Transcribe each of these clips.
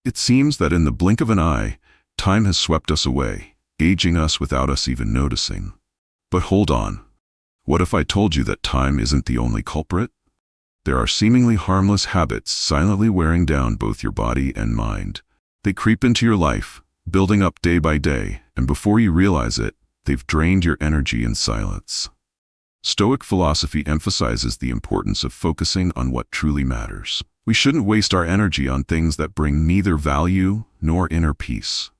It seems that in the blink of an eye, time has swept us away, aging us without us even noticing. But hold on. What if I told you that time isn't the only culprit? There are seemingly harmless habits silently wearing down both your body and mind. They creep into your life, building up day by day, and before you realize it, they've drained your energy in silence. Stoic philosophy emphasizes the importance of focusing on what truly matters. We shouldn't waste our energy on things that bring neither value nor inner peace.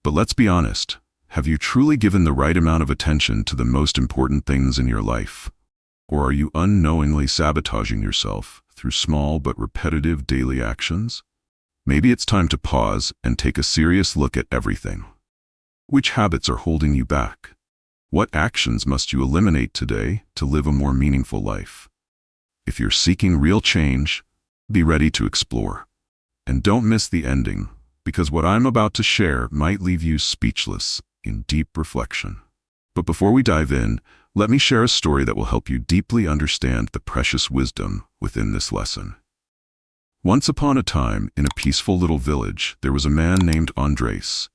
But let's be honest, have you truly given the right amount of attention to the most important things in your life? Or are you unknowingly sabotaging yourself through small but repetitive daily actions? Maybe it's time to pause and take a serious look at everything. Which habits are holding you back? What actions must you eliminate today to live a more meaningful life? If you're seeking real change, be ready to explore. And don't miss the ending, because what I'm about to share might leave you speechless in deep reflection. But before we dive in, let me share a story that will help you deeply understand the precious wisdom within this lesson. Once upon a time, in a peaceful little village, there was a man named Andres.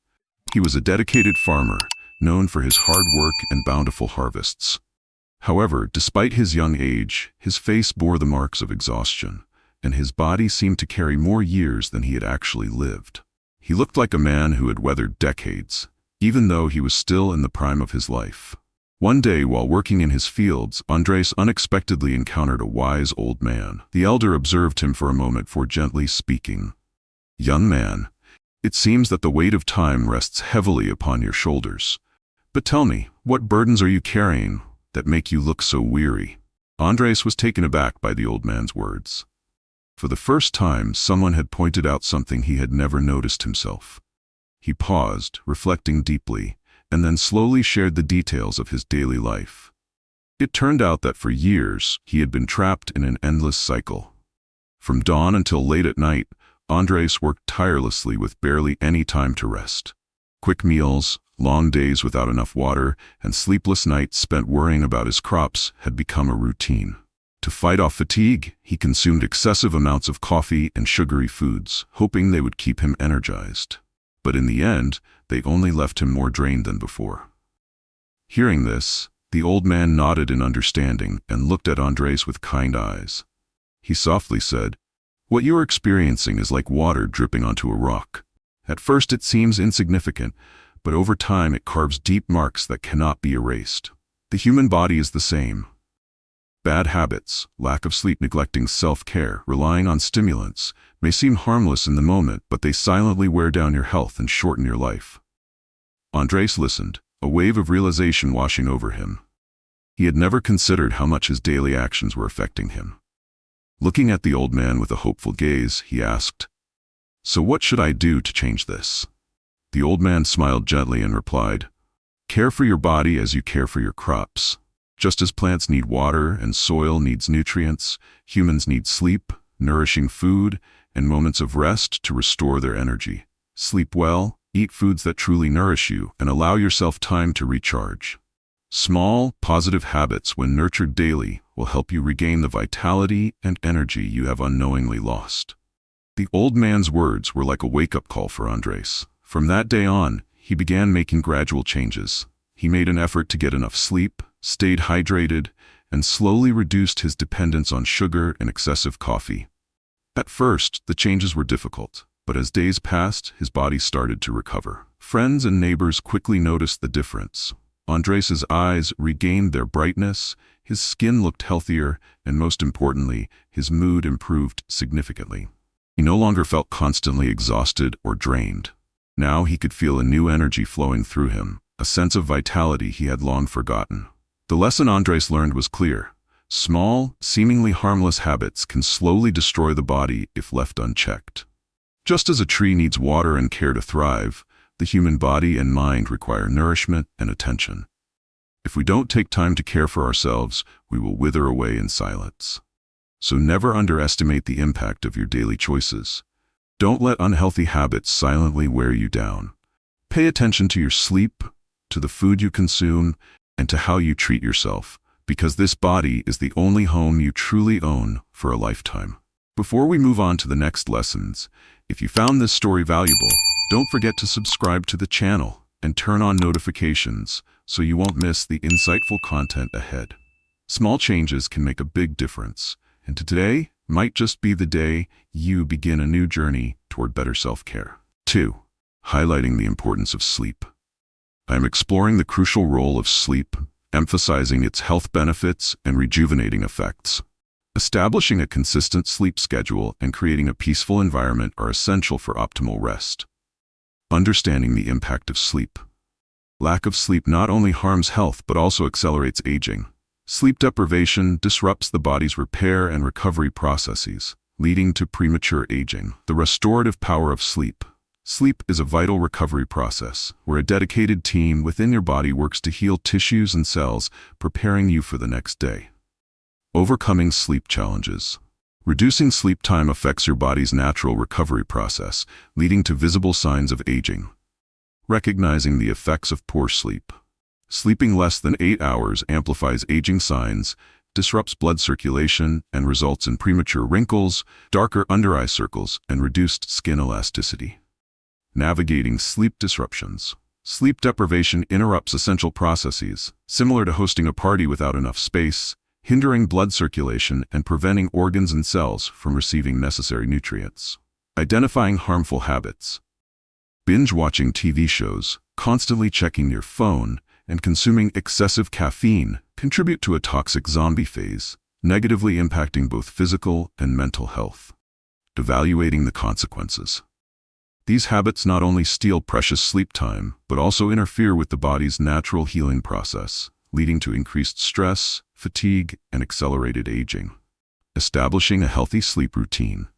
He was a dedicated farmer, known for his hard work and bountiful harvests. However, despite his young age, his face bore the marks of exhaustion, and his body seemed to carry more years than he had actually lived. He looked like a man who had weathered decades, even though he was still in the prime of his life. One day, while working in his fields, Andres unexpectedly encountered a wise old man. The elder observed him for a moment before gently speaking. "Young man, it seems that the weight of time rests heavily upon your shoulders. But tell me, what burdens are you carrying that make you look so weary?" Andres was taken aback by the old man's words. For the first time, someone had pointed out something he had never noticed himself. He paused, reflecting deeply, and then slowly shared the details of his daily life. It turned out that for years, he had been trapped in an endless cycle. From dawn until late at night, Andres worked tirelessly with barely any time to rest. Quick meals, long days without enough water, and sleepless nights spent worrying about his crops had become a routine. To fight off fatigue, he consumed excessive amounts of coffee and sugary foods, hoping they would keep him energized. But in the end, they only left him more drained than before. Hearing this, the old man nodded in understanding and looked at Andres with kind eyes. He softly said, "What you are experiencing is like water dripping onto a rock. At first it seems insignificant, but over time it carves deep marks that cannot be erased. The human body is the same. Bad habits, lack of sleep, neglecting self-care, relying on stimulants, may seem harmless in the moment, but they silently wear down your health and shorten your life." Andres listened, a wave of realization washing over him. He had never considered how much his daily actions were affecting him. Looking at the old man with a hopeful gaze, he asked, "So what should I do to change this?" The old man smiled gently and replied, "Care for your body as you care for your crops. Just as plants need water and soil needs nutrients, humans need sleep, nourishing food, and moments of rest to restore their energy. Sleep well, eat foods that truly nourish you, and allow yourself time to recharge. Small, positive habits, when nurtured daily, will help you regain the vitality and energy you have unknowingly lost." The old man's words were like a wake-up call for Andres. From that day on, he began making gradual changes. He made an effort to get enough sleep, stayed hydrated, and slowly reduced his dependence on sugar and excessive coffee. At first, the changes were difficult, but as days passed, his body started to recover. Friends and neighbors quickly noticed the difference. Andres's eyes regained their brightness, his skin looked healthier, and most importantly, his mood improved significantly. He no longer felt constantly exhausted or drained. Now he could feel a new energy flowing through him, a sense of vitality he had long forgotten. The lesson Andres learned was clear. Small, seemingly harmless habits can slowly destroy the body if left unchecked. Just as a tree needs water and care to thrive, the human body and mind require nourishment and attention. If we don't take time to care for ourselves, we will wither away in silence. So never underestimate the impact of your daily choices. Don't let unhealthy habits silently wear you down. Pay attention to your sleep, to the food you consume, and to how you treat yourself, because this body is the only home you truly own for a lifetime. Before we move on to the next lessons, if you found this story valuable, don't forget to subscribe to the channel and turn on notifications so you won't miss the insightful content ahead. Small changes can make a big difference, and today might just be the day you begin a new journey toward better self-care. 2. Highlighting the importance of sleep. I am exploring the crucial role of sleep, emphasizing its health benefits and rejuvenating effects. Establishing a consistent sleep schedule and creating a peaceful environment are essential for optimal rest. Understanding the impact of sleep. Lack of sleep not only harms health but also accelerates aging. Sleep deprivation disrupts the body's repair and recovery processes, leading to premature aging. The restorative power of sleep. Sleep is a vital recovery process, where a dedicated team within your body works to heal tissues and cells, preparing you for the next day. Overcoming sleep challenges. Reducing sleep time affects your body's natural recovery process, leading to visible signs of aging. Recognizing the effects of poor sleep. Sleeping less than 8 hours amplifies aging signs, disrupts blood circulation, and results in premature wrinkles, darker under-eye circles, and reduced skin elasticity. Navigating sleep disruptions. Sleep deprivation interrupts essential processes, similar to hosting a party without enough space, hindering blood circulation and preventing organs and cells from receiving necessary nutrients. Identifying harmful habits. Binge-watching TV shows, constantly checking your phone, and consuming excessive caffeine contribute to a toxic zombie phase, negatively impacting both physical and mental health. Evaluating the consequences. These habits not only steal precious sleep time, but also interfere with the body's natural healing process, leading to increased stress, fatigue, and accelerated aging. Establishing a healthy sleep routine.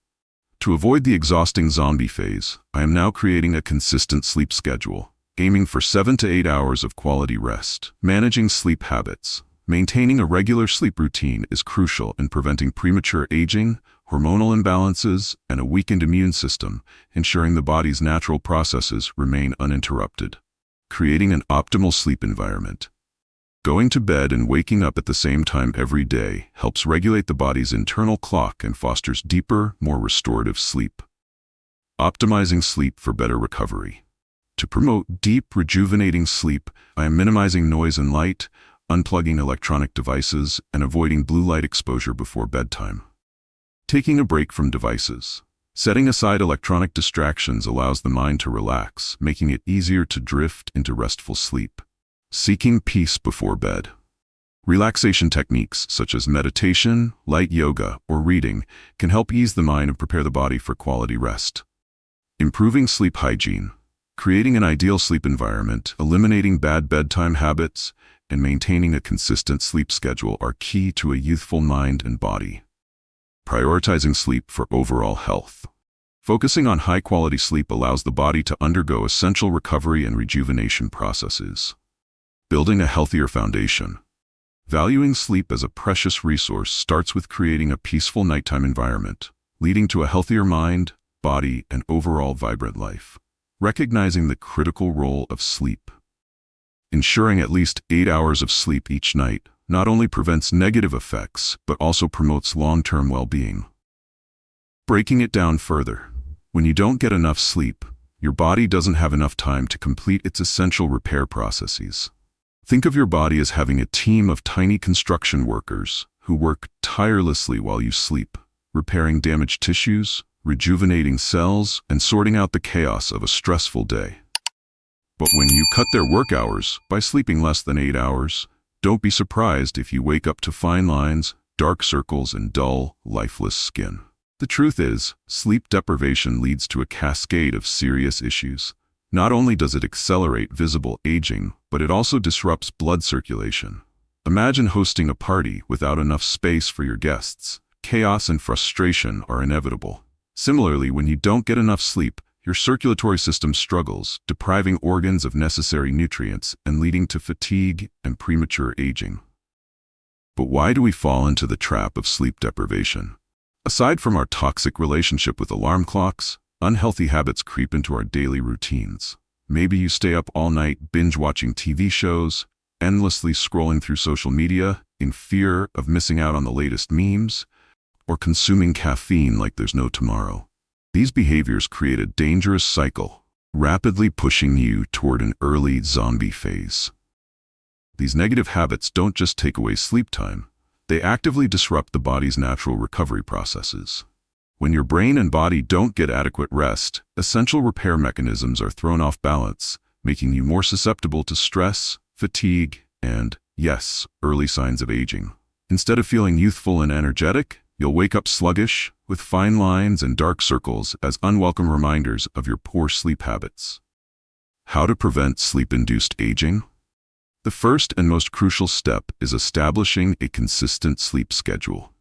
To avoid the exhausting zombie phase, I am now creating a consistent sleep schedule, aiming for 7 to 8 hours of quality rest. Managing sleep habits. Maintaining a regular sleep routine is crucial in preventing premature aging, hormonal imbalances, and a weakened immune system, ensuring the body's natural processes remain uninterrupted. Creating an optimal sleep environment. Going to bed and waking up at the same time every day helps regulate the body's internal clock and fosters deeper, more restorative sleep. Optimizing sleep for better recovery. To promote deep, rejuvenating sleep, I am minimizing noise and light, unplugging electronic devices, and avoiding blue light exposure before bedtime. Taking a break from devices. Setting aside electronic distractions allows the mind to relax, making it easier to drift into restful sleep. Seeking peace before bed. Relaxation techniques such as meditation, light yoga, or reading can help ease the mind and prepare the body for quality rest. Improving sleep hygiene. Creating an ideal sleep environment, eliminating bad bedtime habits, and maintaining a consistent sleep schedule are key to a youthful mind and body. Prioritizing sleep for overall health. Focusing on high-quality sleep allows the body to undergo essential recovery and rejuvenation processes. Building a healthier foundation. Valuing sleep as a precious resource starts with creating a peaceful nighttime environment, leading to a healthier mind, body, and overall vibrant life. Recognizing the critical role of sleep. Ensuring at least 8 hours of sleep each night not only prevents negative effects, but also promotes long-term well-being. Breaking it down further. When you don't get enough sleep, your body doesn't have enough time to complete its essential repair processes. Think of your body as having a team of tiny construction workers who work tirelessly while you sleep, repairing damaged tissues, rejuvenating cells, and sorting out the chaos of a stressful day. But when you cut their work hours by sleeping less than 8 hours, don't be surprised if you wake up to fine lines, dark circles, and dull, lifeless skin. The truth is, sleep deprivation leads to a cascade of serious issues. Not only does it accelerate visible aging, but it also disrupts blood circulation. Imagine hosting a party without enough space for your guests. Chaos and frustration are inevitable. Similarly, when you don't get enough sleep, your circulatory system struggles, depriving organs of necessary nutrients and leading to fatigue and premature aging. But why do we fall into the trap of sleep deprivation? Aside from our toxic relationship with alarm clocks, unhealthy habits creep into our daily routines. Maybe you stay up all night binge-watching TV shows, endlessly scrolling through social media in fear of missing out on the latest memes, or consuming caffeine like there's no tomorrow. These behaviors create a dangerous cycle, rapidly pushing you toward an early zombie phase. These negative habits don't just take away sleep time, they actively disrupt the body's natural recovery processes. When your brain and body don't get adequate rest, essential repair mechanisms are thrown off balance, making you more susceptible to stress, fatigue, and, yes, early signs of aging. Instead of feeling youthful and energetic, you'll wake up sluggish, with fine lines and dark circles as unwelcome reminders of your poor sleep habits. How to prevent sleep-induced aging? The first and most crucial step is establishing a consistent sleep schedule.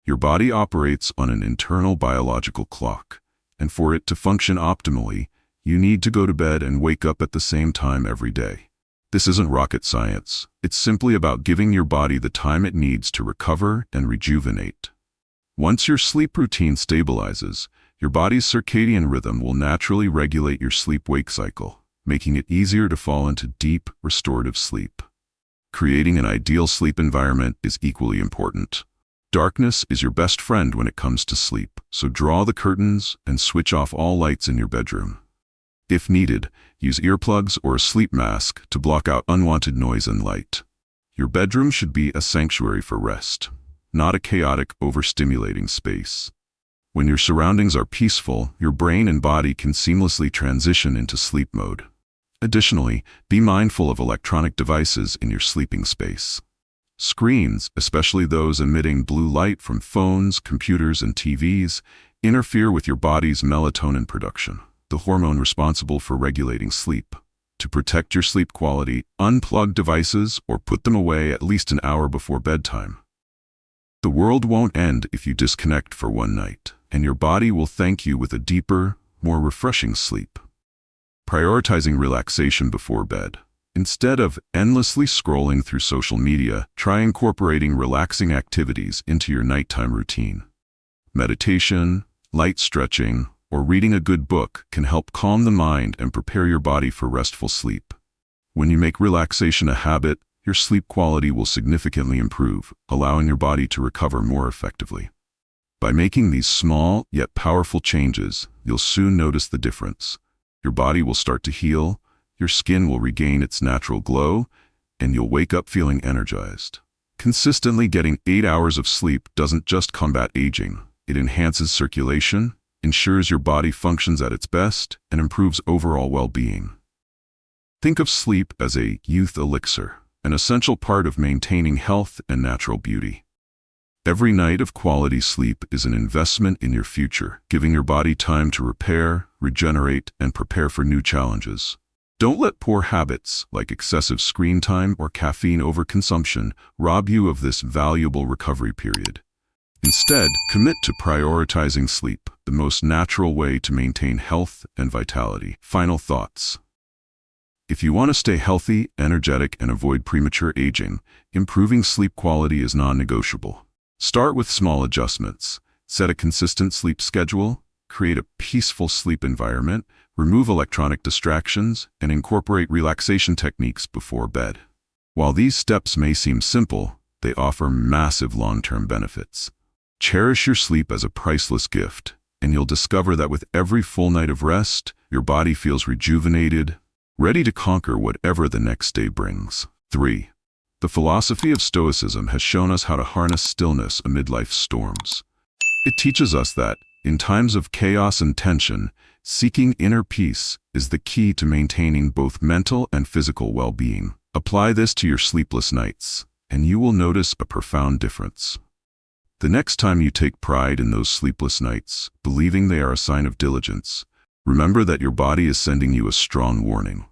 Your body operates on an internal biological clock, and for it to function optimally, you need to go to bed and wake up at the same time every day. This isn't rocket science. It's simply about giving your body the time it needs to recover and rejuvenate. Once your sleep routine stabilizes, your body's circadian rhythm will naturally regulate your sleep-wake cycle, making it easier to fall into deep, restorative sleep. Creating an ideal sleep environment is equally important. Darkness is your best friend when it comes to sleep, so draw the curtains and switch off all lights in your bedroom. If needed, use earplugs or a sleep mask to block out unwanted noise and light. Your bedroom should be a sanctuary for rest, not a chaotic, overstimulating space. When your surroundings are peaceful, your brain and body can seamlessly transition into sleep mode. Additionally, be mindful of electronic devices in your sleeping space. Screens, especially those emitting blue light from phones, computers, and TVs, interfere with your body's melatonin production, the hormone responsible for regulating sleep. To protect your sleep quality, unplug devices or put them away at least an hour before bedtime. The world won't end if you disconnect for one night, and your body will thank you with a deeper, more refreshing sleep. Prioritizing relaxation before bed. Instead of endlessly scrolling through social media, try incorporating relaxing activities into your nighttime routine. Meditation, light stretching, or reading a good book can help calm the mind and prepare your body for restful sleep. When you make relaxation a habit, your sleep quality will significantly improve, allowing your body to recover more effectively. By making these small yet powerful changes, you'll soon notice the difference. Your body will start to heal, your skin will regain its natural glow, and you'll wake up feeling energized. Consistently getting 8 hours of sleep doesn't just combat aging. It enhances circulation, ensures your body functions at its best, and improves overall well-being. Think of sleep as a youth elixir, an essential part of maintaining health and natural beauty. Every night of quality sleep is an investment in your future, giving your body time to repair, regenerate, and prepare for new challenges. Don't let poor habits, like excessive screen time or caffeine overconsumption, rob you of this valuable recovery period. Instead, commit to prioritizing sleep, the most natural way to maintain health and vitality. Final thoughts. If you want to stay healthy, energetic, and avoid premature aging, improving sleep quality is non-negotiable. Start with small adjustments. Set a consistent sleep schedule, create a peaceful sleep environment, remove electronic distractions, and incorporate relaxation techniques before bed. While these steps may seem simple, they offer massive long-term benefits. Cherish your sleep as a priceless gift, and you'll discover that with every full night of rest, your body feels rejuvenated, ready to conquer whatever the next day brings. 3. The philosophy of Stoicism has shown us how to harness stillness amid life's storms. It teaches us that, in times of chaos and tension, seeking inner peace is the key to maintaining both mental and physical well-being. Apply this to your sleepless nights, and you will notice a profound difference. The next time you take pride in those sleepless nights, believing they are a sign of diligence, remember that your body is sending you a strong warning.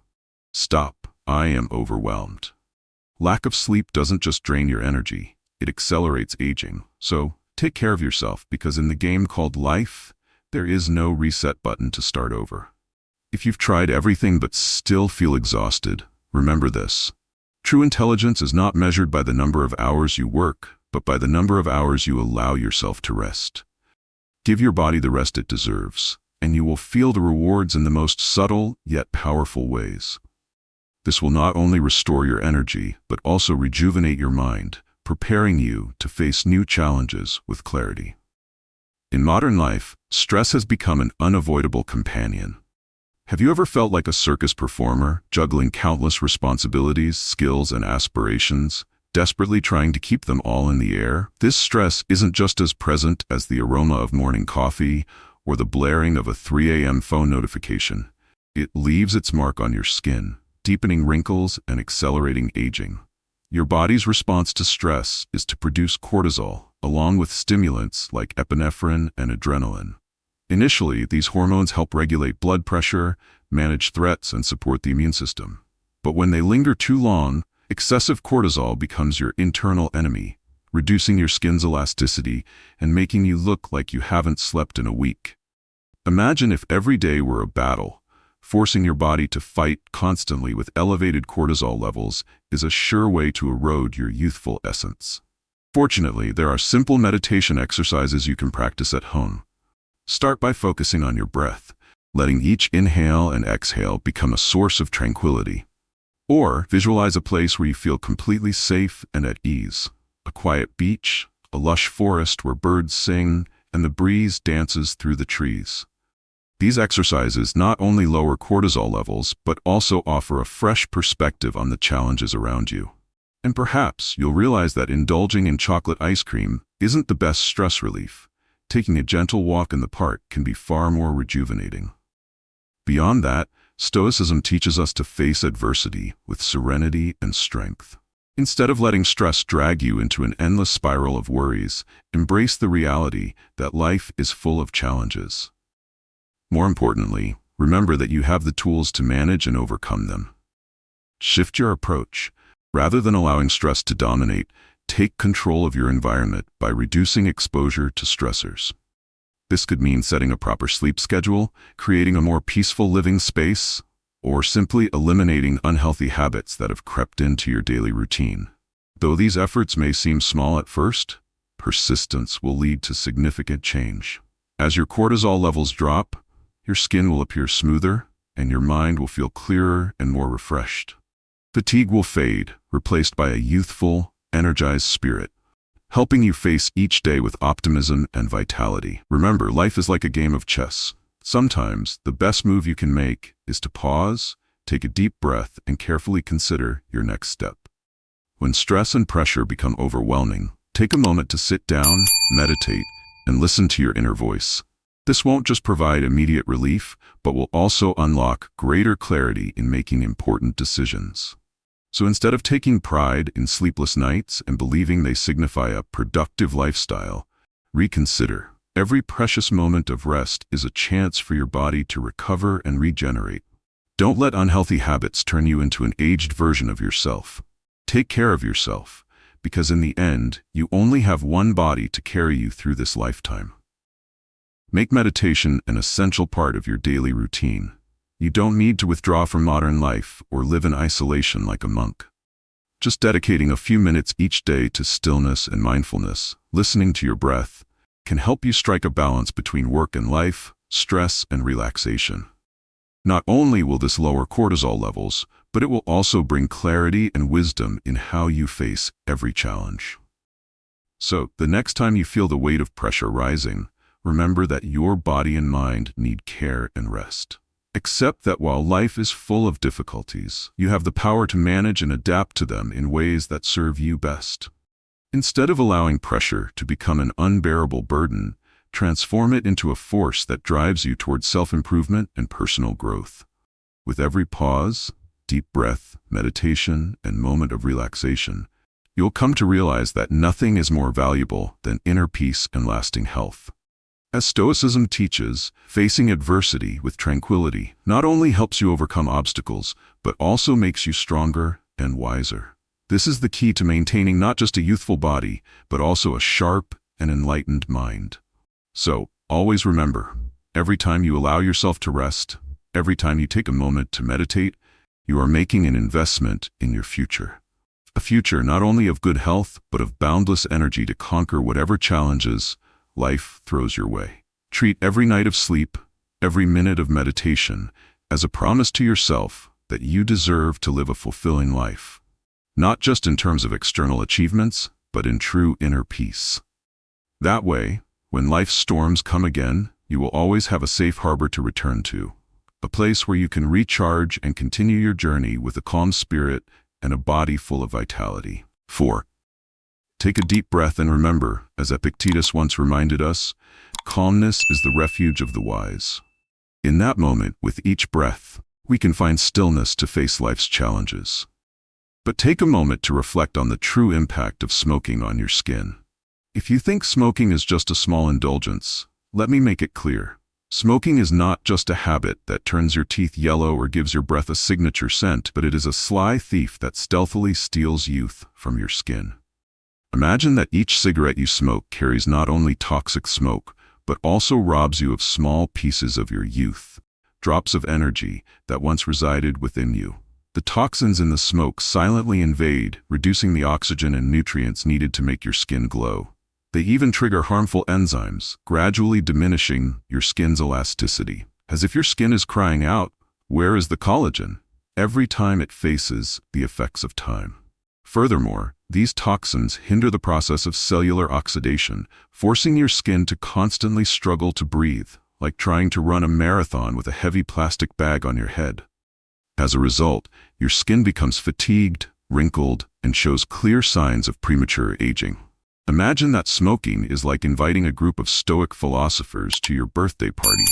Stop, I am overwhelmed. Lack of sleep doesn't just drain your energy, it accelerates aging. So, take care of yourself, because in the game called life, there is no reset button to start over. If you've tried everything but still feel exhausted, remember this. True intelligence is not measured by the number of hours you work, but by the number of hours you allow yourself to rest. Give your body the rest it deserves, and you will feel the rewards in the most subtle yet powerful ways. This will not only restore your energy, but also rejuvenate your mind, preparing you to face new challenges with clarity. In modern life, stress has become an unavoidable companion. Have you ever felt like a circus performer, juggling countless responsibilities, skills, and aspirations, desperately trying to keep them all in the air? This stress isn't just as present as the aroma of morning coffee or the blaring of a 3 a.m. phone notification. It leaves its mark on your skin, deepening wrinkles and accelerating aging. Your body's response to stress is to produce cortisol, along with stimulants like epinephrine and adrenaline. Initially, these hormones help regulate blood pressure, manage threats, and support the immune system. But when they linger too long, excessive cortisol becomes your internal enemy, reducing your skin's elasticity and making you look like you haven't slept in a week. Imagine if every day were a battle. Forcing your body to fight constantly with elevated cortisol levels is a sure way to erode your youthful essence. Fortunately, there are simple meditation exercises you can practice at home. Start by focusing on your breath, letting each inhale and exhale become a source of tranquility. Or visualize a place where you feel completely safe and at ease. A quiet beach, a lush forest where birds sing, and the breeze dances through the trees. These exercises not only lower cortisol levels, but also offer a fresh perspective on the challenges around you. And perhaps you'll realize that indulging in chocolate ice cream isn't the best stress relief. Taking a gentle walk in the park can be far more rejuvenating. Beyond that, Stoicism teaches us to face adversity with serenity and strength. Instead of letting stress drag you into an endless spiral of worries, embrace the reality that life is full of challenges. More importantly, remember that you have the tools to manage and overcome them. Shift your approach. Rather than allowing stress to dominate, take control of your environment by reducing exposure to stressors. This could mean setting a proper sleep schedule, creating a more peaceful living space, or simply eliminating unhealthy habits that have crept into your daily routine. Though these efforts may seem small at first, persistence will lead to significant change. As your cortisol levels drop, your skin will appear smoother, and your mind will feel clearer and more refreshed. Fatigue will fade, replaced by a youthful, energized spirit, helping you face each day with optimism and vitality. Remember, life is like a game of chess. Sometimes, the best move you can make is to pause, take a deep breath, and carefully consider your next step. When stress and pressure become overwhelming, take a moment to sit down, meditate, and listen to your inner voice. This won't just provide immediate relief, but will also unlock greater clarity in making important decisions. So instead of taking pride in sleepless nights and believing they signify a productive lifestyle, reconsider. Every precious moment of rest is a chance for your body to recover and regenerate. Don't let unhealthy habits turn you into an aged version of yourself. Take care of yourself, because in the end, you only have one body to carry you through this lifetime. Make meditation an essential part of your daily routine. You don't need to withdraw from modern life or live in isolation like a monk. Just dedicating a few minutes each day to stillness and mindfulness, listening to your breath, can help you strike a balance between work and life, stress and relaxation. Not only will this lower cortisol levels, but it will also bring clarity and wisdom in how you face every challenge. So, the next time you feel the weight of pressure rising, remember that your body and mind need care and rest. Accept that while life is full of difficulties, you have the power to manage and adapt to them in ways that serve you best. Instead of allowing pressure to become an unbearable burden, transform it into a force that drives you towards self-improvement and personal growth. With every pause, deep breath, meditation, and moment of relaxation, you'll come to realize that nothing is more valuable than inner peace and lasting health. As Stoicism teaches, facing adversity with tranquility not only helps you overcome obstacles, but also makes you stronger and wiser. This is the key to maintaining not just a youthful body, but also a sharp and enlightened mind. So, always remember, every time you allow yourself to rest, every time you take a moment to meditate, you are making an investment in your future. A future not only of good health, but of boundless energy to conquer whatever challenges life throws your way. Treat every night of sleep, every minute of meditation, as a promise to yourself that you deserve to live a fulfilling life. Not just in terms of external achievements, but in true inner peace. That way, When life's storms come again, you will always have a safe harbor to return to, a place where you can recharge and continue your journey with a calm spirit and a body full of vitality. 4. Take a deep breath and remember, as Epictetus once reminded us, calmness is the refuge of the wise. In that moment, with each breath, we can find stillness to face life's challenges. But take a moment to reflect on the true impact of smoking on your skin. If you think smoking is just a small indulgence, let me make it clear. Smoking is not just a habit that turns your teeth yellow or gives your breath a signature scent, but it is a sly thief that stealthily steals youth from your skin. Imagine that each cigarette you smoke carries not only toxic smoke, but also robs you of small pieces of your youth, drops of energy that once resided within you. The toxins in the smoke silently invade, reducing the oxygen and nutrients needed to make your skin glow. They even trigger harmful enzymes, gradually diminishing your skin's elasticity. As if your skin is crying out, "Where is the collagen?" every time it faces the effects of time. Furthermore, these toxins hinder the process of cellular oxidation, forcing your skin to constantly struggle to breathe, like trying to run a marathon with a heavy plastic bag on your head. As a result, your skin becomes fatigued, wrinkled, and shows clear signs of premature aging. Imagine that smoking is like inviting a group of Stoic philosophers to your birthday party.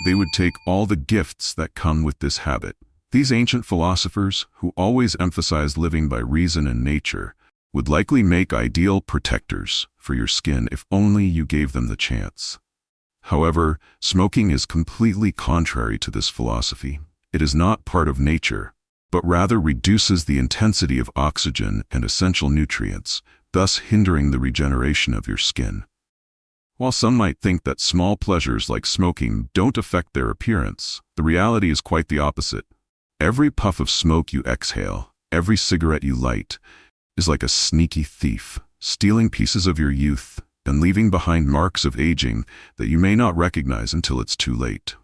They would take all the gifts that come with this habit. These ancient philosophers, who always emphasized living by reason and nature, would likely make ideal protectors for your skin if only you gave them the chance. However, smoking is completely contrary to this philosophy. It is not part of nature, but rather reduces the intensity of oxygen and essential nutrients, thus hindering the regeneration of your skin. While some might think that small pleasures like smoking don't affect their appearance, the reality is quite the opposite. Every puff of smoke you exhale, every cigarette you light, is like a sneaky thief, stealing pieces of your youth and leaving behind marks of aging that you may not recognize until it's too late.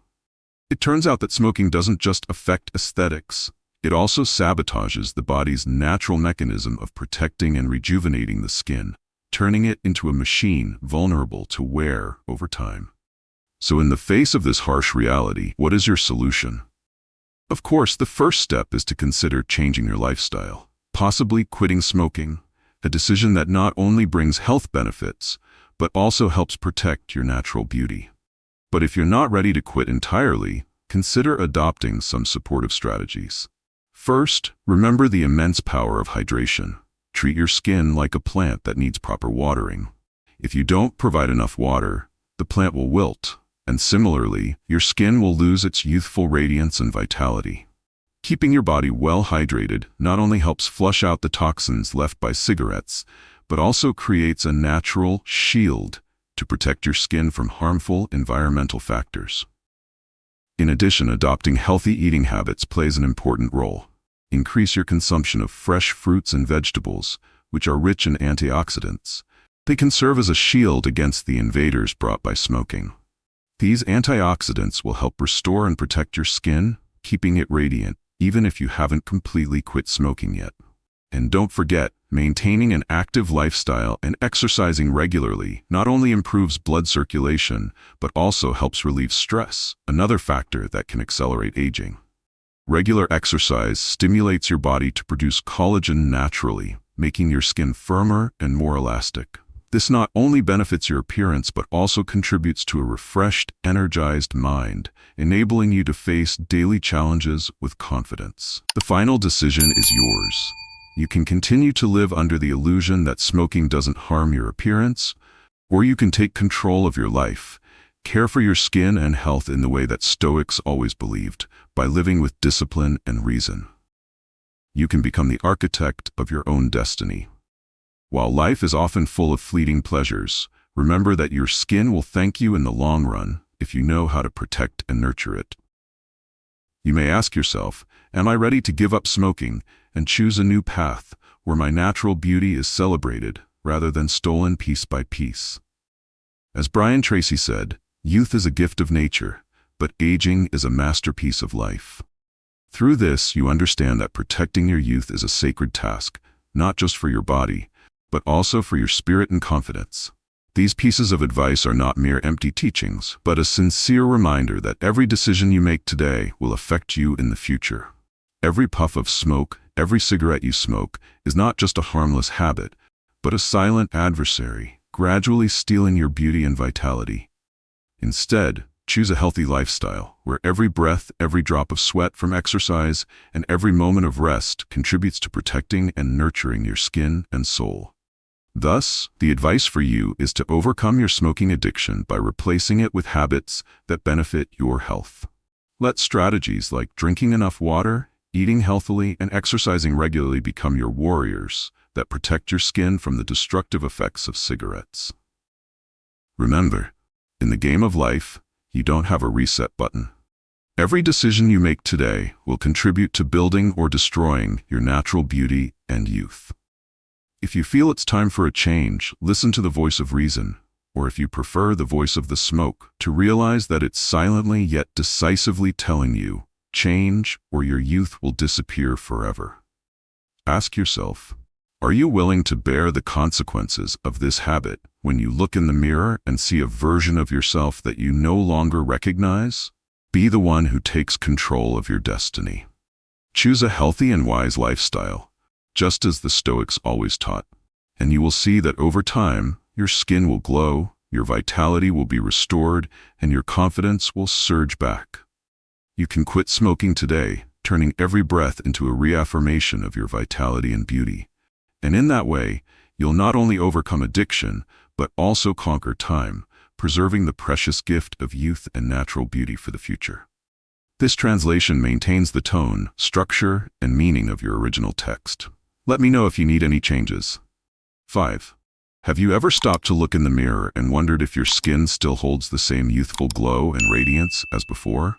It turns out that smoking doesn't just affect aesthetics, it also sabotages the body's natural mechanism of protecting and rejuvenating the skin, turning it into a machine vulnerable to wear over time. So in the face of this harsh reality, what is your solution? Of course, the first step is to consider changing your lifestyle, possibly quitting smoking, a decision that not only brings health benefits, but also helps protect your natural beauty. But if you're not ready to quit entirely, consider adopting some supportive strategies. First, remember the immense power of hydration. Treat your skin like a plant that needs proper watering. If you don't provide enough water, the plant will wilt, and similarly, your skin will lose its youthful radiance and vitality. Keeping your body well hydrated not only helps flush out the toxins left by cigarettes, but also creates a natural shield to protect your skin from harmful environmental factors. In addition, adopting healthy eating habits plays an important role. Increase your consumption of fresh fruits and vegetables, which are rich in antioxidants. They can serve as a shield against the invaders brought by smoking. These antioxidants will help restore and protect your skin, keeping it radiant, even if you haven't completely quit smoking yet. And don't forget, maintaining an active lifestyle and exercising regularly not only improves blood circulation, but also helps relieve stress, another factor that can accelerate aging. Regular exercise stimulates your body to produce collagen naturally, making your skin firmer and more elastic. This not only benefits your appearance but also contributes to a refreshed, energized mind, enabling you to face daily challenges with confidence. The final decision is yours. You can continue to live under the illusion that smoking doesn't harm your appearance, or you can take control of your life, care for your skin and health in the way that Stoics always believed, by living with discipline and reason. You can become the architect of your own destiny. While life is often full of fleeting pleasures, remember that your skin will thank you in the long run if you know how to protect and nurture it. You may ask yourself, am I ready to give up smoking and choose a new path where my natural beauty is celebrated rather than stolen piece by piece? As Brian Tracy said, youth is a gift of nature, but aging is a masterpiece of life. Through this, you understand that protecting your youth is a sacred task, not just for your body, but also for your spirit and confidence. These pieces of advice are not mere empty teachings, but a sincere reminder that every decision you make today will affect you in the future. Every puff of smoke, every cigarette you smoke, is not just a harmless habit, but a silent adversary, gradually stealing your beauty and vitality. Instead, choose a healthy lifestyle, where every breath, every drop of sweat from exercise, and every moment of rest contributes to protecting and nurturing your skin and soul. Thus, the advice for you is to overcome your smoking addiction by replacing it with habits that benefit your health. Let strategies like drinking enough water, eating healthily, and exercising regularly become your warriors that protect your skin from the destructive effects of cigarettes. Remember, in the game of life, you don't have a reset button. Every decision you make today will contribute to building or destroying your natural beauty and youth. If you feel it's time for a change, listen to the voice of reason, or if you prefer the voice of the smoke, to realize that it's silently yet decisively telling you, change or your youth will disappear forever. Ask yourself, are you willing to bear the consequences of this habit when you look in the mirror and see a version of yourself that you no longer recognize? Be the one who takes control of your destiny. Choose a healthy and wise lifestyle, just as the Stoics always taught, and you will see that over time, your skin will glow, your vitality will be restored, and your confidence will surge back. You can quit smoking today, turning every breath into a reaffirmation of your vitality and beauty. And in that way, you'll not only overcome addiction, but also conquer time, preserving the precious gift of youth and natural beauty for the future. This translation maintains the tone, structure, and meaning of your original text. Let me know if you need any changes. 5. Have you ever stopped to look in the mirror and wondered if your skin still holds the same youthful glow and radiance as before?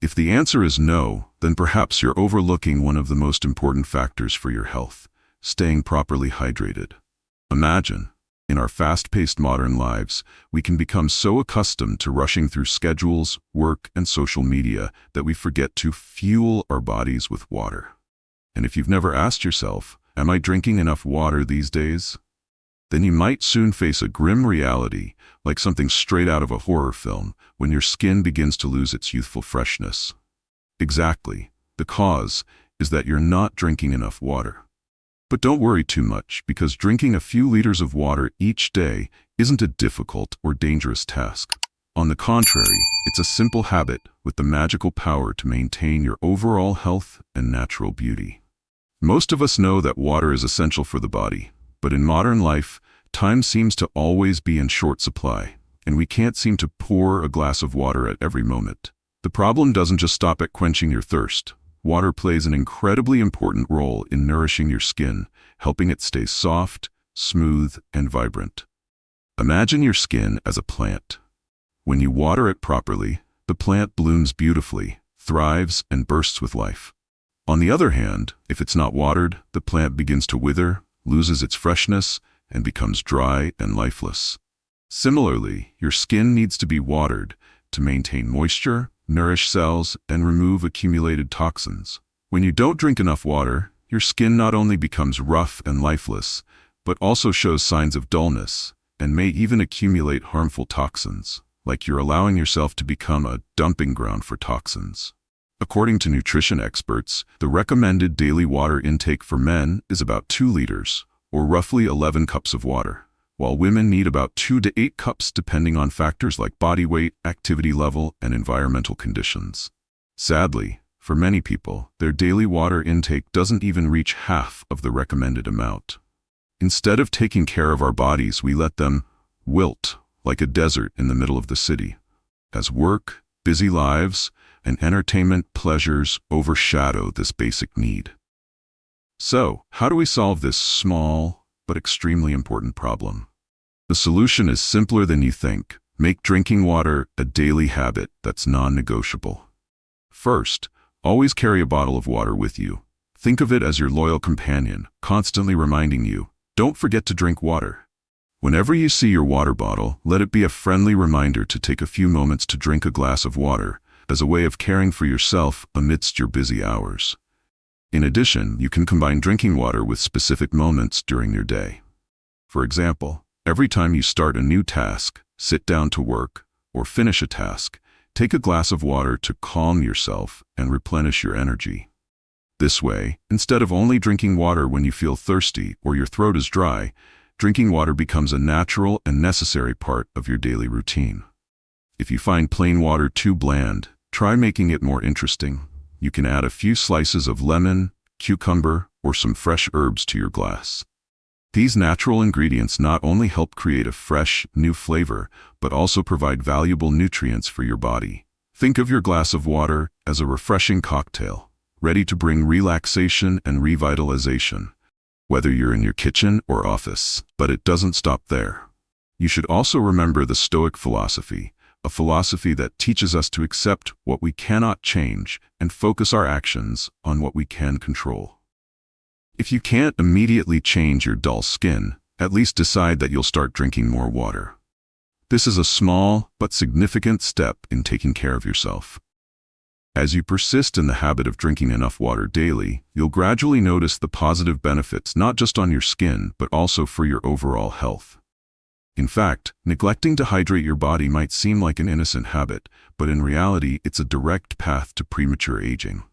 If the answer is no, then perhaps you're overlooking one of the most important factors for your health: staying properly hydrated. Imagine, in our fast-paced modern lives, we can become so accustomed to rushing through schedules, work, and social media that we forget to fuel our bodies with water. And if you've never asked yourself, am I drinking enough water these days? Then you might soon face a grim reality, like something straight out of a horror film, when your skin begins to lose its youthful freshness. Exactly. The cause is that you're not drinking enough water. But don't worry too much, because drinking a few liters of water each day isn't a difficult or dangerous task. On the contrary, it's a simple habit with the magical power to maintain your overall health and natural beauty. Most of us know that water is essential for the body, but in modern life, time seems to always be in short supply, and we can't seem to pour a glass of water at every moment. The problem doesn't just stop at quenching your thirst. Water plays an incredibly important role in nourishing your skin, helping it stay soft, smooth, and vibrant. Imagine your skin as a plant. When you water it properly, the plant blooms beautifully, thrives, and bursts with life. On the other hand, if it's not watered, the plant begins to wither, loses its freshness, and becomes dry and lifeless. Similarly, your skin needs to be watered to maintain moisture, nourish cells, and remove accumulated toxins. When you don't drink enough water, your skin not only becomes rough and lifeless, but also shows signs of dullness, and may even accumulate harmful toxins, like you're allowing yourself to become a dumping ground for toxins. According to nutrition experts, the recommended daily water intake for men is about 2 liters, or roughly 11 cups of water, while women need about 2 to 8 cups depending on factors like body weight, activity level, and environmental conditions. Sadly, for many people, their daily water intake doesn't even reach half of the recommended amount. Instead of taking care of our bodies, we let them wilt like a desert in the middle of the city, as work, busy lives, and entertainment pleasures overshadow this basic need. So, how do we solve this small but extremely important problem? The solution is simpler than you think. Make drinking water a daily habit that's non-negotiable. First, always carry a bottle of water with you. Think of it as your loyal companion, constantly reminding you, don't forget to drink water. Whenever you see your water bottle, let it be a friendly reminder to take a few moments to drink a glass of water, as a way of caring for yourself amidst your busy hours. In addition, you can combine drinking water with specific moments during your day. For example, Every time you start a new task, sit down to work, or finish a task, take a glass of water to calm yourself and replenish your energy. This way, instead of only drinking water when you feel thirsty or your throat is dry, drinking water becomes a natural and necessary part of your daily routine. If you find plain water too bland, try making it more interesting. You can add a few slices of lemon, cucumber, or some fresh herbs to your glass. These natural ingredients not only help create a fresh, new flavor, but also provide valuable nutrients for your body. Think of your glass of water as a refreshing cocktail, ready to bring relaxation and revitalization, whether you're in your kitchen or office. But it doesn't stop there. You should also remember the Stoic philosophy, a philosophy that teaches us to accept what we cannot change and focus our actions on what we can control. If you can't immediately change your dull skin, at least decide that you'll start drinking more water. This is a small but significant step in taking care of yourself. As you persist in the habit of drinking enough water daily, you'll gradually notice the positive benefits not just on your skin, but also for your overall health. In fact, neglecting to hydrate your body might seem like an innocent habit, but in reality, it's a direct path to premature aging.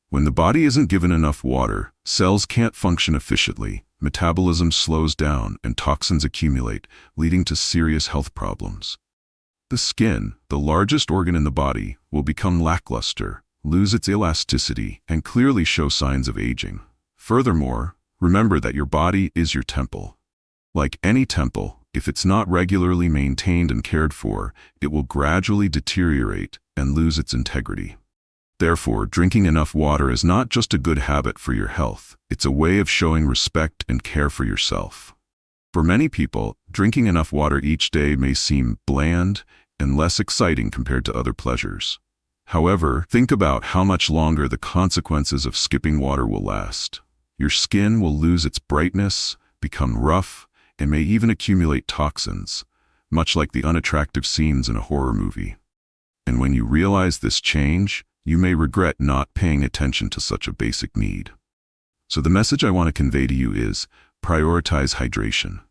When the body isn't given enough water, cells can't function efficiently, metabolism slows down, and toxins accumulate, leading to serious health problems. The skin, the largest organ in the body, will become lackluster, lose its elasticity, and clearly show signs of aging. Furthermore, remember that your body is your temple. Like any temple, if it's not regularly maintained and cared for, it will gradually deteriorate and lose its integrity. Therefore, drinking enough water is not just a good habit for your health, it's a way of showing respect and care for yourself. For many people, drinking enough water each day may seem bland and less exciting compared to other pleasures. However, think about how much longer the consequences of skipping water will last. Your skin will lose its brightness, become rough, and may even accumulate toxins, much like the unattractive scenes in a horror movie. And when you realize this change, you may regret not paying attention to such a basic need. So the message I want to convey to you is, prioritize hydration.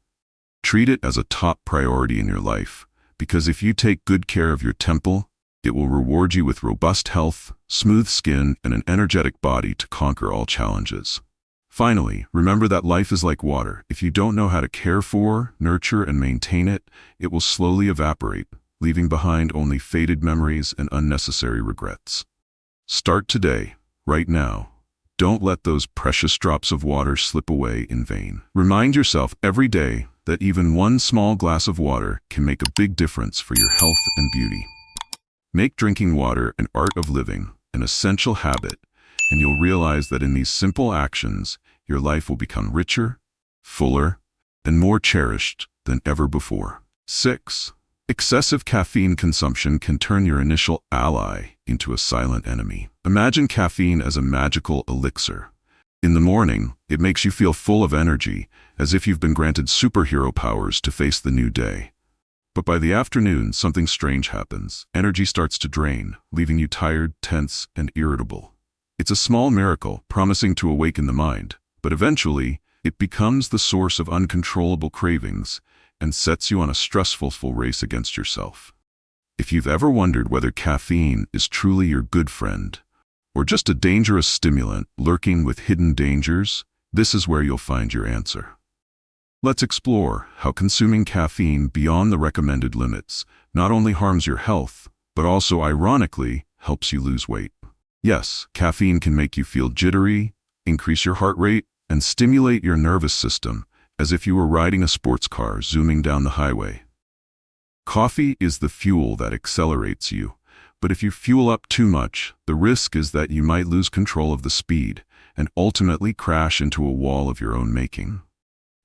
Treat it as a top priority in your life, because if you take good care of your temple, it will reward you with robust health, smooth skin, and an energetic body to conquer all challenges. Finally, remember that life is like water. If you don't know how to care for, nurture, and maintain it, it will slowly evaporate, leaving behind only faded memories and unnecessary regrets. Start today, right now. Don't let those precious drops of water slip away in vain. Remind yourself every day that even one small glass of water can make a big difference for your health and beauty. Make drinking water an art of living, an essential habit, and you'll realize that in these simple actions, your life will become richer, fuller, and more cherished than ever before. 6. Excessive caffeine consumption can turn your initial ally into a silent enemy. Imagine caffeine as a magical elixir. In the morning, it makes you feel full of energy, as if you've been granted superhero powers to face the new day. But by the afternoon, something strange happens. Energy starts to drain, leaving you tired, tense, and irritable. It's a small miracle, promising to awaken the mind, but eventually, it becomes the source of uncontrollable cravings and sets you on a stressful race against yourself. If you've ever wondered whether caffeine is truly your good friend, or just a dangerous stimulant lurking with hidden dangers, this is where you'll find your answer. Let's explore how consuming caffeine beyond the recommended limits not only harms your health, but also, ironically, helps you lose weight. Yes, caffeine can make you feel jittery, increase your heart rate, and stimulate your nervous system, as if you were riding a sports car zooming down the highway. Coffee is the fuel that accelerates you, but if you fuel up too much, the risk is that you might lose control of the speed and ultimately crash into a wall of your own making.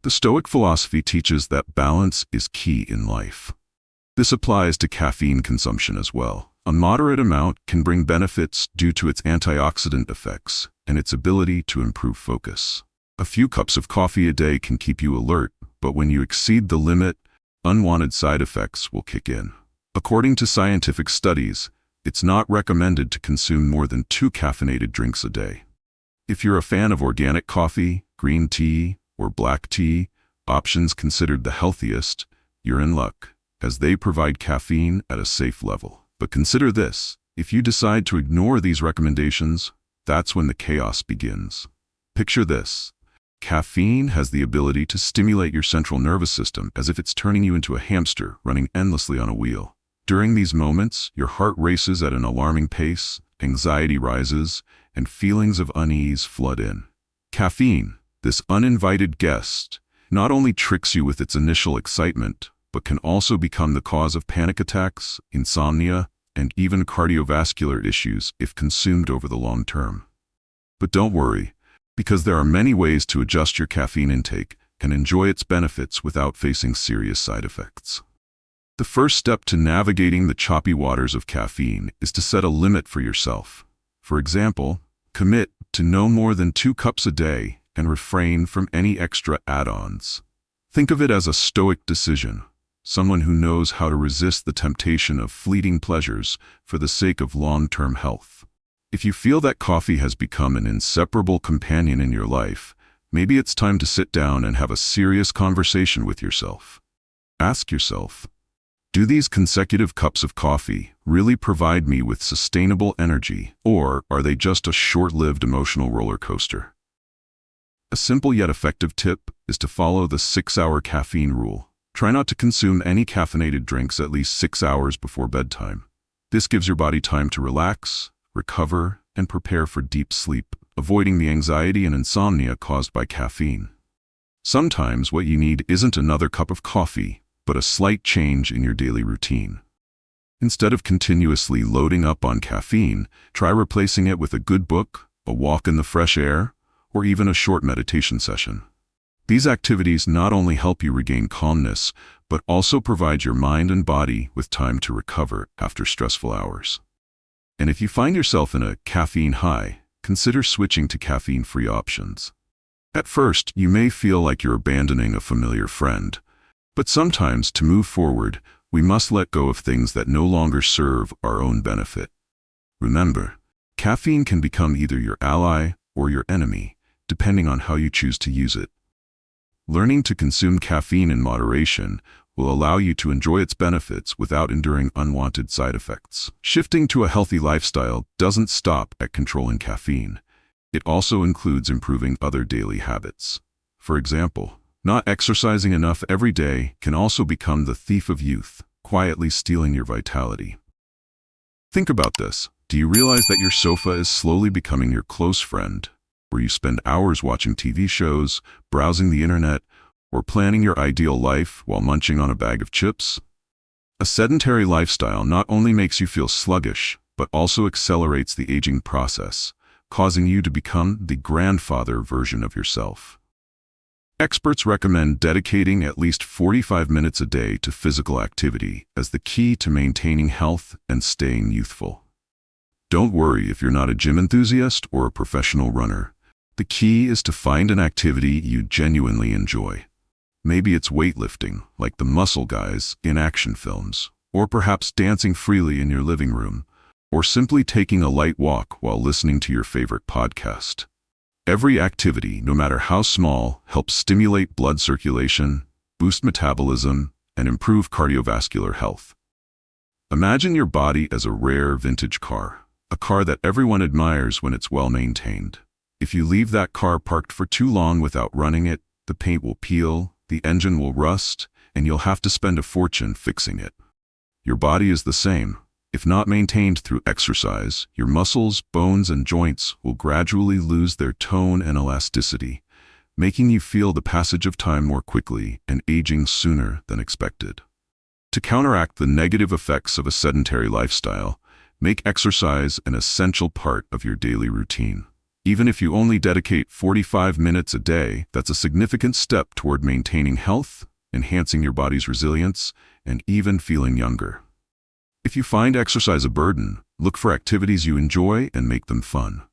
The Stoic philosophy teaches that balance is key in life. This applies to caffeine consumption as well. A moderate amount can bring benefits due to its antioxidant effects and its ability to improve focus. A few cups of coffee a day can keep you alert, but when you exceed the limit, unwanted side effects will kick in. According to scientific studies, it's not recommended to consume more than 2 caffeinated drinks a day. If you're a fan of organic coffee, green tea, or black tea, options considered the healthiest, you're in luck, as they provide caffeine at a safe level. But consider this, if you decide to ignore these recommendations, that's when the chaos begins. Picture this. Caffeine has the ability to stimulate your central nervous system as if it's turning you into a hamster running endlessly on a wheel. During these moments, your heart races at an alarming pace, anxiety rises, and feelings of unease flood in. Caffeine, this uninvited guest, not only tricks you with its initial excitement, but can also become the cause of panic attacks, insomnia, and even cardiovascular issues if consumed over the long term. But don't worry, because there are many ways to adjust your caffeine intake and enjoy its benefits without facing serious side effects. The first step to navigating the choppy waters of caffeine is to set a limit for yourself. For example, commit to no more than 2 cups a day and refrain from any extra add-ons. Think of it as a Stoic decision, someone who knows how to resist the temptation of fleeting pleasures for the sake of long-term health. If you feel that coffee has become an inseparable companion in your life, maybe it's time to sit down and have a serious conversation with yourself. Ask yourself, do these consecutive cups of coffee really provide me with sustainable energy, or are they just a short-lived emotional roller coaster? A simple yet effective tip is to follow the 6-hour caffeine rule. Try not to consume any caffeinated drinks at least 6 hours before bedtime. This gives your body time to relax, recover, and prepare for deep sleep, avoiding the anxiety and insomnia caused by caffeine. Sometimes what you need isn't another cup of coffee, but a slight change in your daily routine. Instead of continuously loading up on caffeine, try replacing it with a good book, a walk in the fresh air, or even a short meditation session. These activities not only help you regain calmness, but also provide your mind and body with time to recover after stressful hours. And if you find yourself in a caffeine high, consider switching to caffeine-free options. At first, you may feel like you're abandoning a familiar friend, but sometimes to move forward, we must let go of things that no longer serve our own benefit. Remember, caffeine can become either your ally or your enemy, depending on how you choose to use it. Learning to consume caffeine in moderation will allow you to enjoy its benefits without enduring unwanted side effects. Shifting to a healthy lifestyle doesn't stop at controlling caffeine. It also includes improving other daily habits. For example, not exercising enough every day can also become the thief of youth, quietly stealing your vitality. Think about this. Do you realize that your sofa is slowly becoming your close friend, where you spend hours watching TV shows, browsing the internet, or planning your ideal life while munching on a bag of chips? A sedentary lifestyle not only makes you feel sluggish, but also accelerates the aging process, causing you to become the grandfather version of yourself. Experts recommend dedicating at least 45 minutes a day to physical activity as the key to maintaining health and staying youthful. Don't worry if you're not a gym enthusiast or a professional runner. The key is to find an activity you genuinely enjoy. Maybe it's weightlifting, like the muscle guys in action films, or perhaps dancing freely in your living room, or simply taking a light walk while listening to your favorite podcast. Every activity, no matter how small, helps stimulate blood circulation, boost metabolism, and improve cardiovascular health. Imagine your body as a rare vintage car, a car that everyone admires when it's well maintained. If you leave that car parked for too long without running it, the paint will peel, the engine will rust, and you'll have to spend a fortune fixing it. Your body is the same. If not maintained through exercise, your muscles, bones, and joints will gradually lose their tone and elasticity, making you feel the passage of time more quickly and aging sooner than expected. To counteract the negative effects of a sedentary lifestyle, make exercise an essential part of your daily routine. Even if you only dedicate 45 minutes a day, that's a significant step toward maintaining health, enhancing your body's resilience, and even feeling younger. If you find exercise a burden, look for activities you enjoy and make them fun.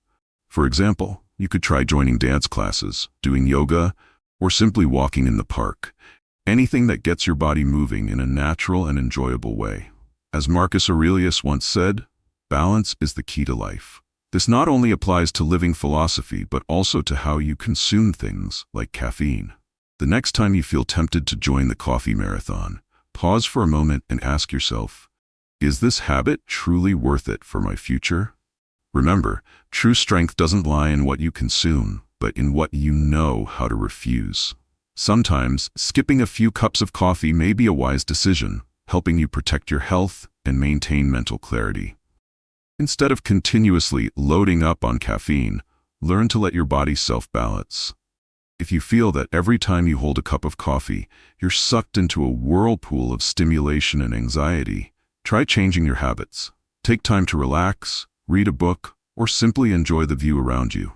For example, you could try joining dance classes, doing yoga, or simply walking in the park. Anything that gets your body moving in a natural and enjoyable way. As Marcus Aurelius once said, balance is the key to life. This not only applies to living philosophy, but also to how you consume things like caffeine. The next time you feel tempted to join the coffee marathon, pause for a moment and ask yourself, is this habit truly worth it for my future? Remember, true strength doesn't lie in what you consume, but in what you know how to refuse. Sometimes, skipping a few cups of coffee may be a wise decision, helping you protect your health and maintain mental clarity. Instead of continuously loading up on caffeine, learn to let your body self-balance. If you feel that every time you hold a cup of coffee, you're sucked into a whirlpool of stimulation and anxiety, try changing your habits. Take time to relax, read a book, or simply enjoy the view around you.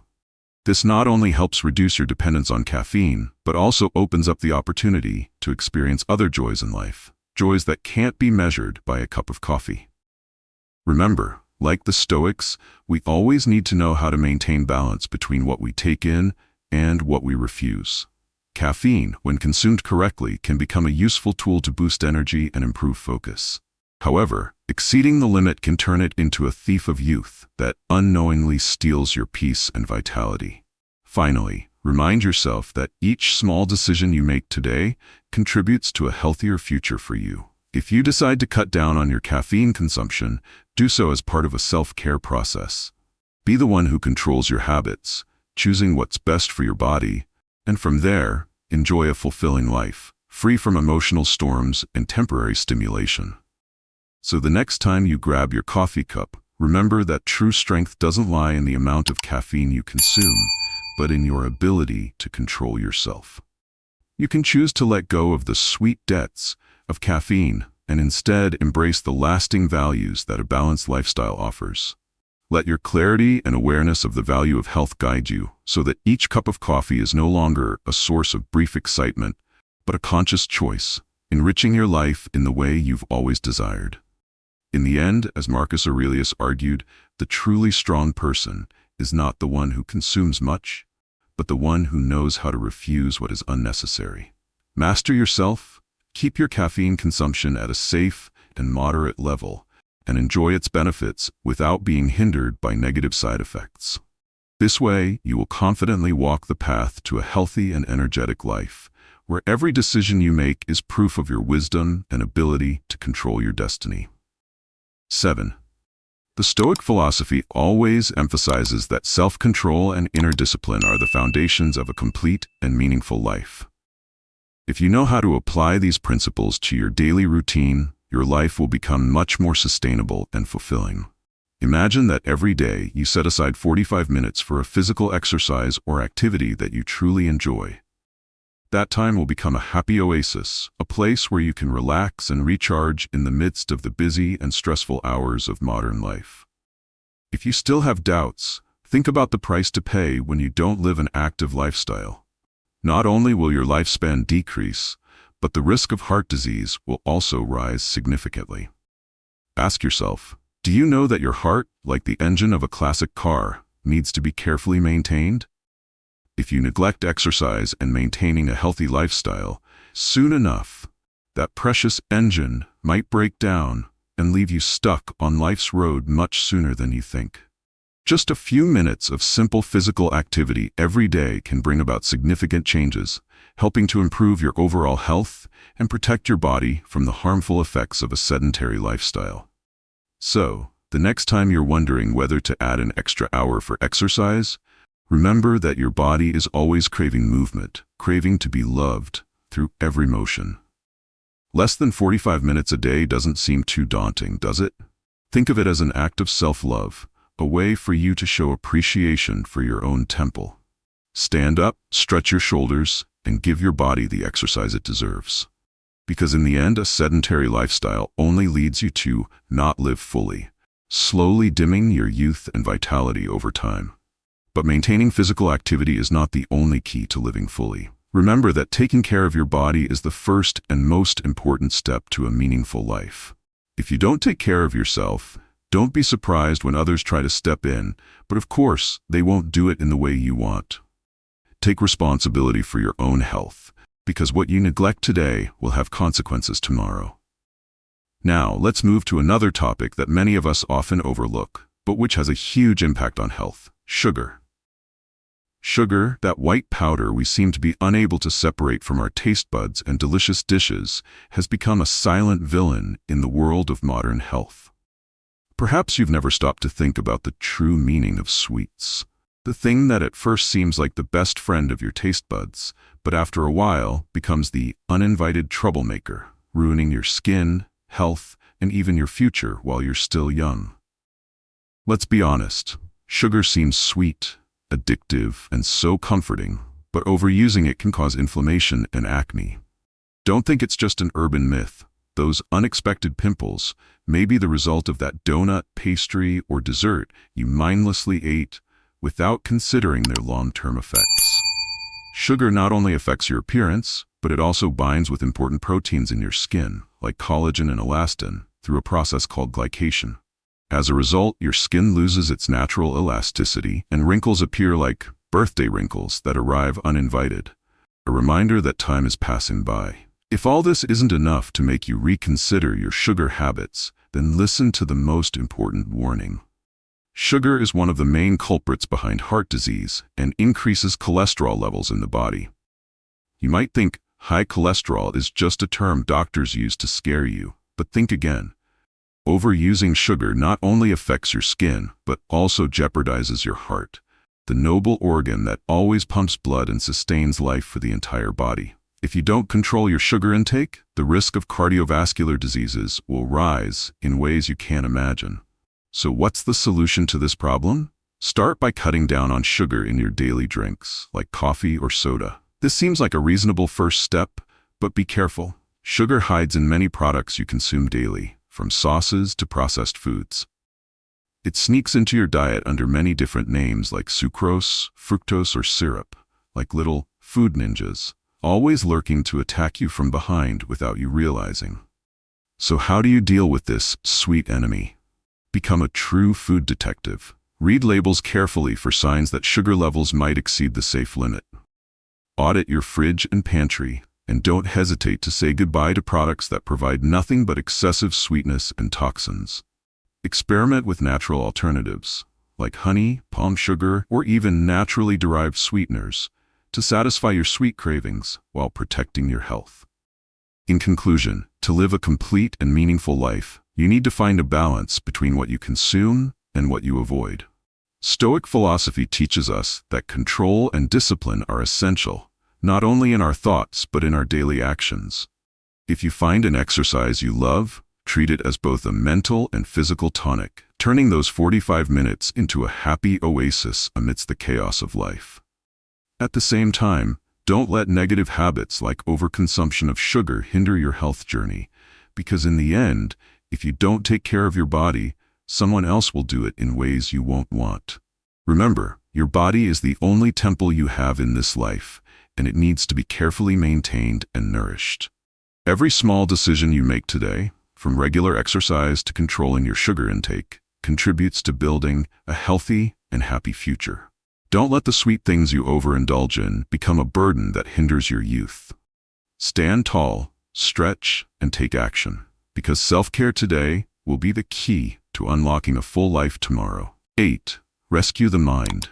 This not only helps reduce your dependence on caffeine, but also opens up the opportunity to experience other joys in life, joys that can't be measured by a cup of coffee. Remember, like the Stoics, we always need to know how to maintain balance between what we take in and what we refuse. Caffeine, when consumed correctly, can become a useful tool to boost energy and improve focus. However, exceeding the limit can turn it into a thief of youth that unknowingly steals your peace and vitality. Finally, remind yourself that each small decision you make today contributes to a healthier future for you. If you decide to cut down on your caffeine consumption, do so as part of a self-care process. Be the one who controls your habits, choosing what's best for your body, and from there, enjoy a fulfilling life, free from emotional storms and temporary stimulation. So the next time you grab your coffee cup, remember that true strength doesn't lie in the amount of caffeine you consume, but in your ability to control yourself. You can choose to let go of the sweet debts of caffeine and instead embrace the lasting values that a balanced lifestyle offers. Let your clarity and awareness of the value of health guide you so that each cup of coffee is no longer a source of brief excitement, but a conscious choice, enriching your life in the way you've always desired. In the end, as Marcus Aurelius argued, the truly strong person is not the one who consumes much, but the one who knows how to refuse what is unnecessary. Master yourself, keep your caffeine consumption at a safe and moderate level, and enjoy its benefits without being hindered by negative side effects. This way, you will confidently walk the path to a healthy and energetic life, where every decision you make is proof of your wisdom and ability to control your destiny. 7. The Stoic philosophy always emphasizes that self-control and inner discipline are the foundations of a complete and meaningful life. If you know how to apply these principles to your daily routine, your life will become much more sustainable and fulfilling. Imagine that every day you set aside 45 minutes for a physical exercise or activity that you truly enjoy. That time will become a happy oasis, a place where you can relax and recharge in the midst of the busy and stressful hours of modern life. If you still have doubts, think about the price to pay when you don't live an active lifestyle. Not only will your lifespan decrease, but the risk of heart disease will also rise significantly. Ask yourself, do you know that your heart, like the engine of a classic car, needs to be carefully maintained? If you neglect exercise and maintaining a healthy lifestyle, soon enough, that precious engine might break down and leave you stuck on life's road much sooner than you think. Just a few minutes of simple physical activity every day can bring about significant changes, helping to improve your overall health and protect your body from the harmful effects of a sedentary lifestyle. So, the next time you're wondering whether to add an extra hour for exercise, remember that your body is always craving movement, craving to be loved through every motion. Less than 45 minutes a day doesn't seem too daunting, does it? Think of it as an act of self-love, a way for you to show appreciation for your own temple. Stand up, stretch your shoulders, and give your body the exercise it deserves. Because in the end, a sedentary lifestyle only leads you to not live fully, slowly dimming your youth and vitality over time. But maintaining physical activity is not the only key to living fully. Remember that taking care of your body is the first and most important step to a meaningful life. If you don't take care of yourself, don't be surprised when others try to step in, but of course, they won't do it in the way you want. Take responsibility for your own health, because what you neglect today will have consequences tomorrow. Now, let's move to another topic that many of us often overlook, but which has a huge impact on health: sugar. Sugar, that white powder we seem to be unable to separate from our taste buds and delicious dishes, has become a silent villain in the world of modern health. Perhaps you've never stopped to think about the true meaning of sweets. The thing that at first seems like the best friend of your taste buds, but after a while becomes the uninvited troublemaker, ruining your skin, health, and even your future while you're still young. Let's be honest, sugar seems sweet, addictive, and so comforting, but overusing it can cause inflammation and acne. Don't think it's just an urban myth. Those unexpected pimples may be the result of that donut, pastry, or dessert you mindlessly ate without considering their long-term effects. Sugar not only affects your appearance, but it also binds with important proteins in your skin, like collagen and elastin, through a process called glycation. As a result, your skin loses its natural elasticity, and wrinkles appear like birthday wrinkles that arrive uninvited, a reminder that time is passing by. If all this isn't enough to make you reconsider your sugar habits, then listen to the most important warning. Sugar is one of the main culprits behind heart disease and increases cholesterol levels in the body. You might think high cholesterol is just a term doctors use to scare you, but think again. Overusing sugar not only affects your skin, but also jeopardizes your heart, the noble organ that always pumps blood and sustains life for the entire body. If you don't control your sugar intake, the risk of cardiovascular diseases will rise in ways you can't imagine. So what's the solution to this problem? Start by cutting down on sugar in your daily drinks, like coffee or soda. This seems like a reasonable first step, but be careful. Sugar hides in many products you consume daily, from sauces to processed foods. It sneaks into your diet under many different names like sucrose, fructose, or syrup, like little food ninjas, always lurking to attack you from behind without you realizing. So how do you deal with this sweet enemy? Become a true food detective. Read labels carefully for signs that sugar levels might exceed the safe limit. Audit your fridge and pantry, and don't hesitate to say goodbye to products that provide nothing but excessive sweetness and toxins. Experiment with natural alternatives, like honey, palm sugar, or even naturally derived sweeteners, to satisfy your sweet cravings while protecting your health. In conclusion, to live a complete and meaningful life, you need to find a balance between what you consume and what you avoid. Stoic philosophy teaches us that control and discipline are essential, not only in our thoughts but in our daily actions. If you find an exercise you love, treat it as both a mental and physical tonic, turning those 45 minutes into a happy oasis amidst the chaos of life. At the same time, don't let negative habits like overconsumption of sugar hinder your health journey, because in the end, if you don't take care of your body, someone else will do it in ways you won't want. Remember, your body is the only temple you have in this life, and it needs to be carefully maintained and nourished. Every small decision you make today, from regular exercise to controlling your sugar intake, contributes to building a healthy and happy future. Don't let the sweet things you overindulge in become a burden that hinders your youth. Stand tall, stretch, and take action, because self-care today will be the key to unlocking a full life tomorrow. 8. Rescue the mind.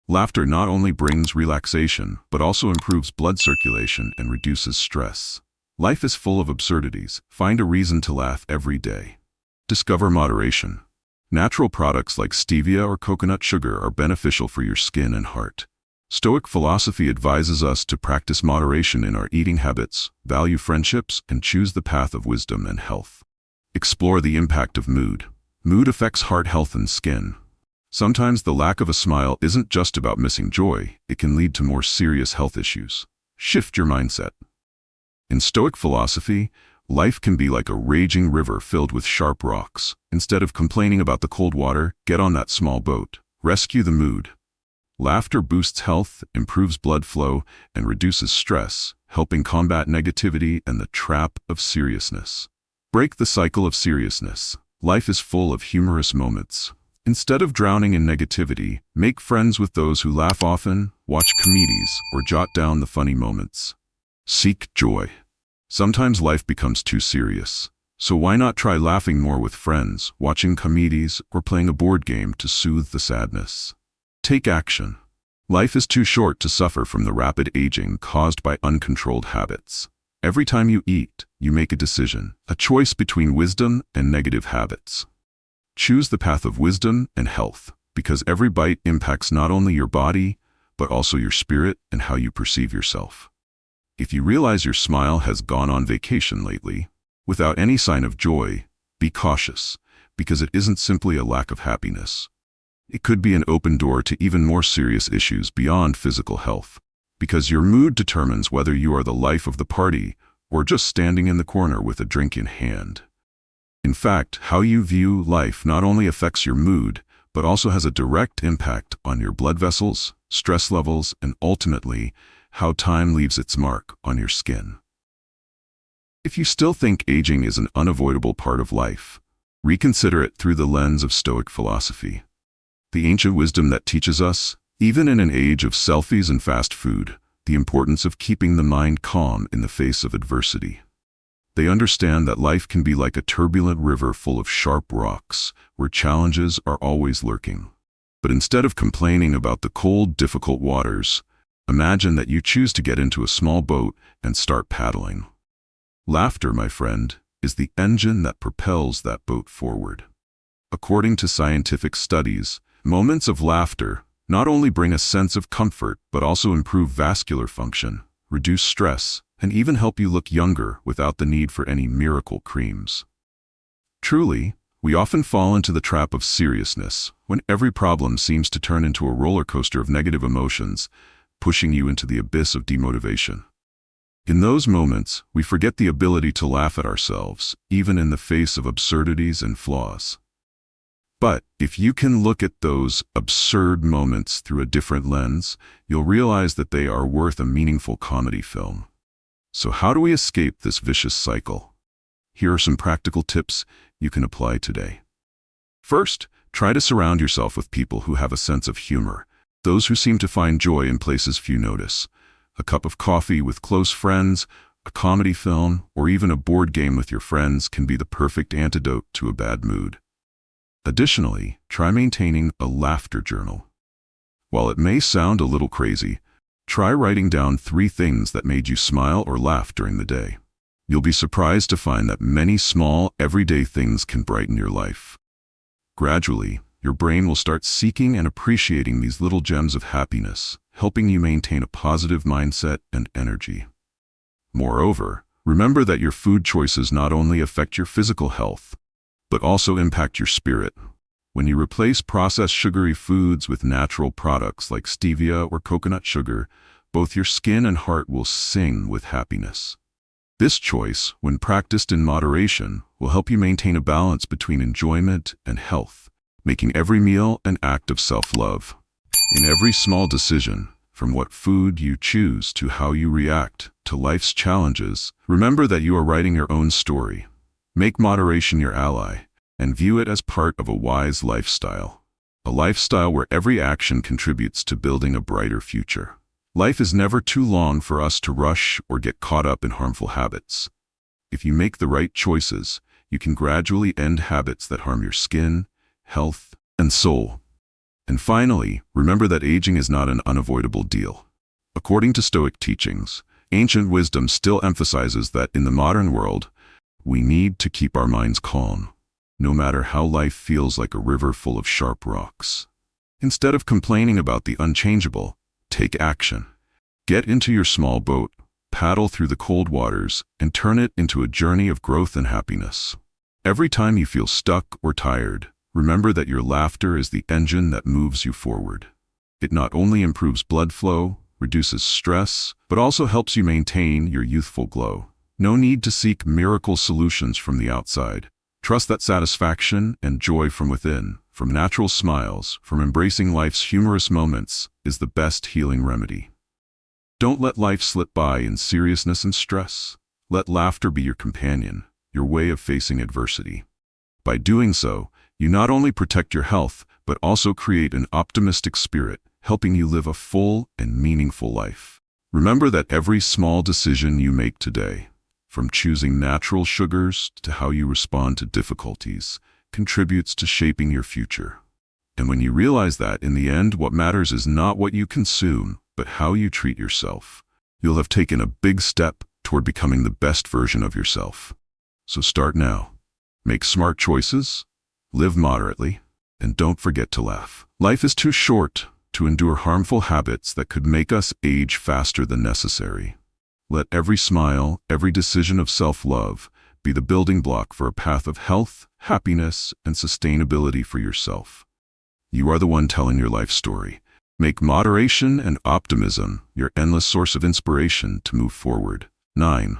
Laughter not only brings relaxation, but also improves blood circulation and reduces stress. Life is full of absurdities. Find a reason to laugh every day. Discover moderation. Natural products like stevia or coconut sugar are beneficial for your skin and heart. Stoic philosophy advises us to practice moderation in our eating habits, value friendships, and choose the path of wisdom and health. Explore the impact of mood. Mood affects heart health and skin. Sometimes the lack of a smile isn't just about missing joy, it can lead to more serious health issues. Shift your mindset. In Stoic philosophy, life can be like a raging river filled with sharp rocks. Instead of complaining about the cold water, get on that small boat. Rescue the mood. Laughter boosts health, improves blood flow, and reduces stress, helping combat negativity and the trap of seriousness. Break the cycle of seriousness. Life is full of humorous moments. Instead of drowning in negativity, make friends with those who laugh often, watch comedies, or jot down the funny moments. Seek joy. Sometimes life becomes too serious, so why not try laughing more with friends, watching comedies, or playing a board game to soothe the sadness? Take action. Life is too short to suffer from the rapid aging caused by uncontrolled habits. Every time you eat, you make a decision, a choice between wisdom and negative habits. Choose the path of wisdom and health, because every bite impacts not only your body, but also your spirit and how you perceive yourself. If you realize your smile has gone on vacation lately, without any sign of joy, be cautious, because it isn't simply a lack of happiness. It could be an open door to even more serious issues beyond physical health, because your mood determines whether you are the life of the party or just standing in the corner with a drink in hand. In fact, how you view life not only affects your mood, but also has a direct impact on your blood vessels, stress levels, and ultimately, how time leaves its mark on your skin. If you still think aging is an unavoidable part of life, reconsider it through the lens of Stoic philosophy. The ancient wisdom that teaches us, even in an age of selfies and fast food, the importance of keeping the mind calm in the face of adversity. They understand that life can be like a turbulent river full of sharp rocks, where challenges are always lurking. But instead of complaining about the cold, difficult waters, imagine that you choose to get into a small boat and start paddling. Laughter, my friend, is the engine that propels that boat forward. According to scientific studies, moments of laughter not only bring a sense of comfort, but also improve vascular function, reduce stress, and even help you look younger without the need for any miracle creams. Truly, we often fall into the trap of seriousness when every problem seems to turn into a roller coaster of negative emotions, pushing you into the abyss of demotivation. In those moments, we forget the ability to laugh at ourselves, even in the face of absurdities and flaws. But if you can look at those absurd moments through a different lens, you'll realize that they are worth a meaningful comedy film. So how do we escape this vicious cycle? Here are some practical tips you can apply today. First, try to surround yourself with people who have a sense of humor, those who seem to find joy in places few notice. A cup of coffee with close friends, a comedy film, or even a board game with your friends can be the perfect antidote to a bad mood. Additionally, try maintaining a laughter journal. While it may sound a little crazy, try writing down 3 things that made you smile or laugh during the day. You'll be surprised to find that many small, everyday things can brighten your life. Gradually, your brain will start seeking and appreciating these little gems of happiness, helping you maintain a positive mindset and energy. Moreover, remember that your food choices not only affect your physical health, but also impact your spirit. When you replace processed sugary foods with natural products like stevia or coconut sugar, both your skin and heart will sing with happiness. This choice, when practiced in moderation, will help you maintain a balance between enjoyment and health, making every meal an act of self-love. In every small decision, from what food you choose to how you react to life's challenges, remember that you are writing your own story. Make moderation your ally, and view it as part of a wise lifestyle. A lifestyle where every action contributes to building a brighter future. Life is never too long for us to rush or get caught up in harmful habits. If you make the right choices, you can gradually end habits that harm your skin, health, and soul. And finally, remember that aging is not an unavoidable deal. According to Stoic teachings, ancient wisdom still emphasizes that in the modern world, we need to keep our minds calm, no matter how life feels like a river full of sharp rocks. Instead of complaining about the unchangeable, take action. Get into your small boat, paddle through the cold waters, and turn it into a journey of growth and happiness. Every time you feel stuck or tired, remember that your laughter is the engine that moves you forward. It not only improves blood flow, reduces stress, but also helps you maintain your youthful glow. No need to seek miracle solutions from the outside. Trust that satisfaction and joy from within, from natural smiles, from embracing life's humorous moments, is the best healing remedy. Don't let life slip by in seriousness and stress. Let laughter be your companion, your way of facing adversity. By doing so, you not only protect your health, but also create an optimistic spirit, helping you live a full and meaningful life. Remember that every small decision you make today, from choosing natural sugars to how you respond to difficulties, contributes to shaping your future. And when you realize that, in the end, what matters is not what you consume, but how you treat yourself, you'll have taken a big step toward becoming the best version of yourself. So start now. Make smart choices, live moderately, and don't forget to laugh. Life is too short to endure harmful habits that could make us age faster than necessary. Let every smile, every decision of self-love be the building block for a path of health, happiness, and sustainability for yourself. You are the one telling your life story. Make moderation and optimism your endless source of inspiration to move forward. 9.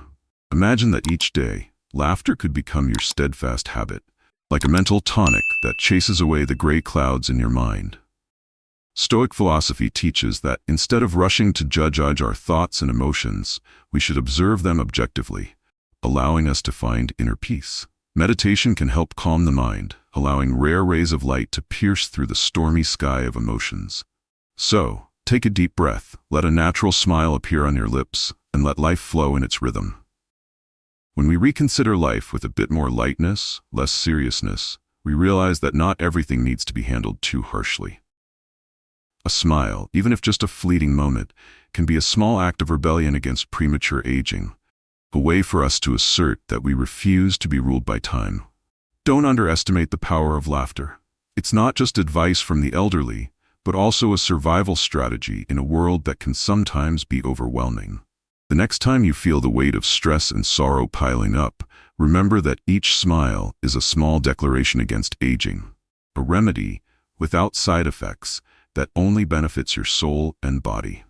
Imagine that each day, laughter could become your steadfast habit, like a mental tonic that chases away the gray clouds in your mind. Stoic philosophy teaches that instead of rushing to judge our thoughts and emotions, we should observe them objectively, allowing us to find inner peace. Meditation can help calm the mind, allowing rare rays of light to pierce through the stormy sky of emotions. So, take a deep breath, let a natural smile appear on your lips, and let life flow in its rhythm. When we reconsider life with a bit more lightness, less seriousness, we realize that not everything needs to be handled too harshly. A smile, even if just a fleeting moment, can be a small act of rebellion against premature aging, a way for us to assert that we refuse to be ruled by time. Don't underestimate the power of laughter. It's not just advice from the elderly, but also a survival strategy in a world that can sometimes be overwhelming. The next time you feel the weight of stress and sorrow piling up, remember that each smile is a small declaration against aging, a remedy without side effects that only benefits your soul and body.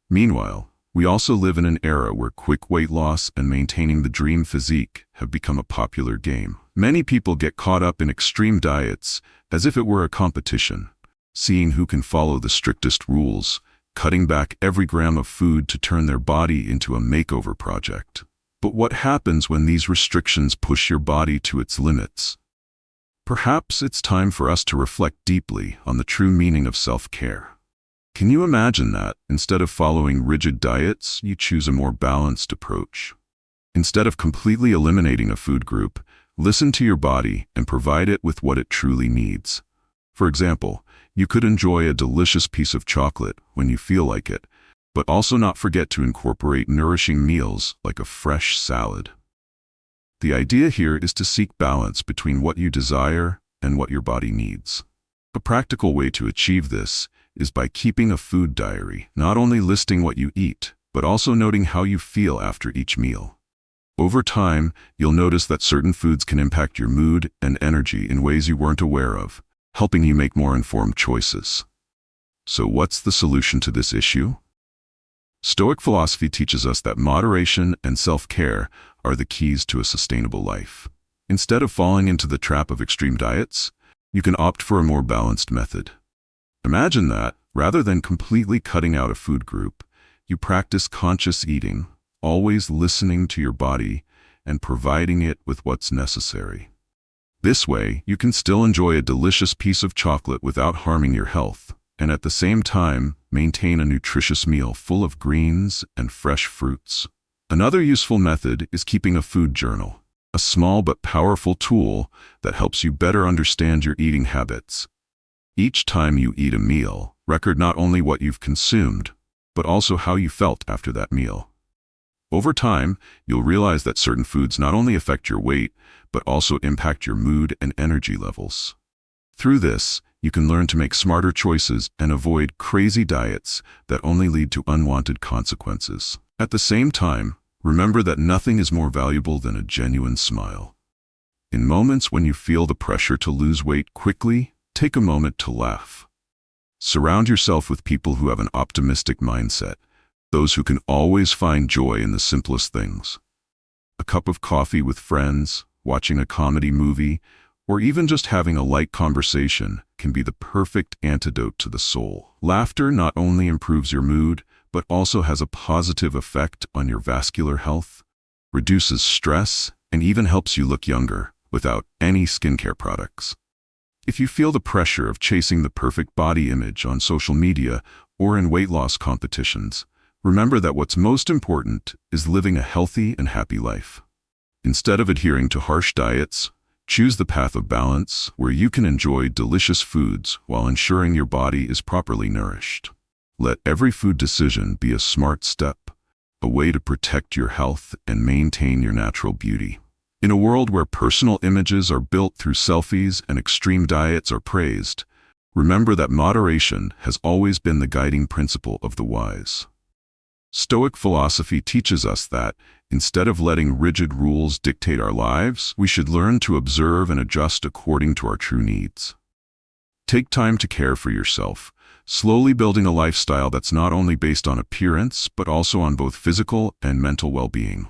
Meanwhile, we also live in an era where quick weight loss and maintaining the dream physique have become a popular game. Many people get caught up in extreme diets as if it were a competition, seeing who can follow the strictest rules, cutting back every gram of food to turn their body into a makeover project. But what happens when these restrictions push your body to its limits? Perhaps it's time for us to reflect deeply on the true meaning of self-care. Can you imagine that, instead of following rigid diets, you choose a more balanced approach? Instead of completely eliminating a food group, listen to your body and provide it with what it truly needs. For example, you could enjoy a delicious piece of chocolate when you feel like it, but also not forget to incorporate nourishing meals like a fresh salad. The idea here is to seek balance between what you desire and what your body needs. A practical way to achieve this is by keeping a food diary, not only listing what you eat, but also noting how you feel after each meal. Over time, you'll notice that certain foods can impact your mood and energy in ways you weren't aware of, helping you make more informed choices. So what's the solution to this issue? Stoic philosophy teaches us that moderation and self-care are the keys to a sustainable life. Instead of falling into the trap of extreme diets, you can opt for a more balanced method. Imagine that, rather than completely cutting out a food group, you practice conscious eating, always listening to your body and providing it with what's necessary. This way, you can still enjoy a delicious piece of chocolate without harming your health, and at the same time, maintain a nutritious meal full of greens and fresh fruits. Another useful method is keeping a food journal, a small but powerful tool that helps you better understand your eating habits. Each time you eat a meal, record not only what you've consumed, but also how you felt after that meal. Over time, you'll realize that certain foods not only affect your weight, but also impact your mood and energy levels. Through this, you can learn to make smarter choices and avoid crazy diets that only lead to unwanted consequences. At the same time, remember that nothing is more valuable than a genuine smile. In moments when you feel the pressure to lose weight quickly, take a moment to laugh. Surround yourself with people who have an optimistic mindset, those who can always find joy in the simplest things. A cup of coffee with friends, watching a comedy movie, or even just having a light conversation can be the perfect antidote to the soul. Laughter not only improves your mood, but also has a positive effect on your vascular health, reduces stress, and even helps you look younger without any skincare products. If you feel the pressure of chasing the perfect body image on social media or in weight loss competitions, remember that what's most important is living a healthy and happy life. Instead of adhering to harsh diets, Choose the path of balance, where you can enjoy delicious foods while ensuring your body is properly nourished. Let every food decision be a smart step, a way to protect your health and maintain your natural beauty. In a world where personal images are built through selfies and extreme diets are praised, remember that moderation has always been the guiding principle of the wise. Stoic philosophy teaches us that, instead of letting rigid rules dictate our lives, we should learn to observe and adjust according to our true needs. Take time to care for yourself, slowly building a lifestyle that's not only based on appearance, but also on both physical and mental well-being.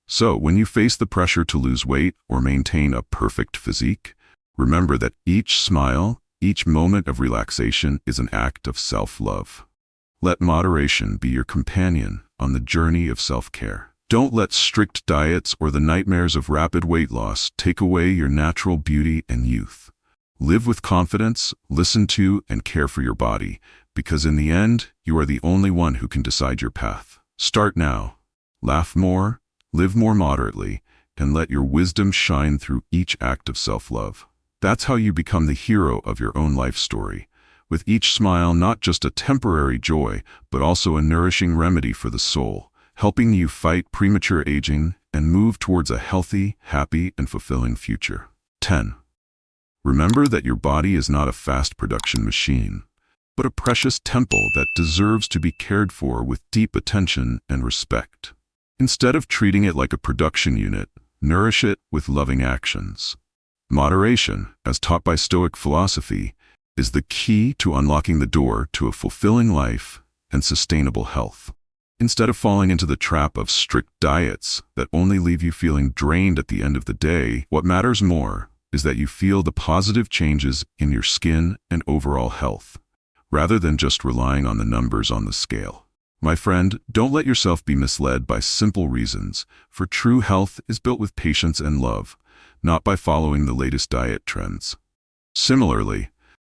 So, when you face the pressure to lose weight or maintain a perfect physique, remember that each smile, each moment of relaxation is an act of self-love. Let moderation be your companion on the journey of self-care. Don't let strict diets or the nightmares of rapid weight loss take away your natural beauty and youth. Live with confidence, listen to and care for your body, because in the end, you are the only one who can decide your path. Start now. Laugh more, live more moderately, and let your wisdom shine through each act of self-love. That's how you become the hero of your own life story, with each smile not just a temporary joy, but also a nourishing remedy for the soul, helping you fight premature aging and move towards a healthy, happy, and fulfilling future. 10. Remember that your body is not a fast production machine, but a precious temple that deserves to be cared for with deep attention and respect. Instead of treating it like a production unit, nourish it with loving actions. Moderation, as taught by Stoic philosophy, is the key to unlocking the door to a fulfilling life and sustainable health. Instead of falling into the trap of strict diets that only leave you feeling drained at the end of the day, what matters more is that you feel the positive changes in your skin and overall health, rather than just relying on the numbers on the scale. My friend, don't let yourself be misled by simple reasons, for true health is built with patience and love, not by following the latest diet trends. Similarly,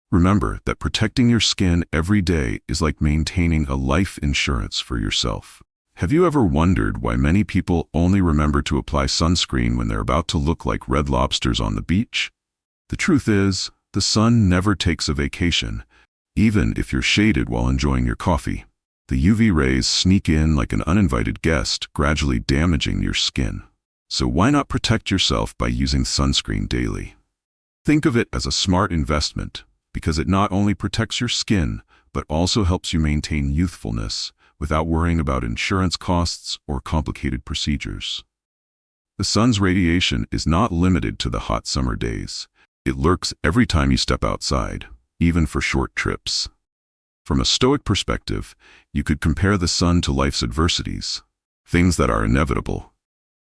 remember that protecting your skin every day is like maintaining a life insurance for yourself. Have you ever wondered why many people only remember to apply sunscreen when they're about to look like red lobsters on the beach? The truth is, the sun never takes a vacation, even if you're shaded while enjoying your coffee. The UV rays sneak in like an uninvited guest, gradually damaging your skin. So why not protect yourself by using sunscreen daily? Think of it as a smart investment, because it not only protects your skin, but also helps you maintain youthfulness without worrying about insurance costs or complicated procedures. The sun's radiation is not limited to the hot summer days. It lurks every time you step outside, even for short trips. From a Stoic perspective, you could compare the sun to life's adversities, things that are inevitable.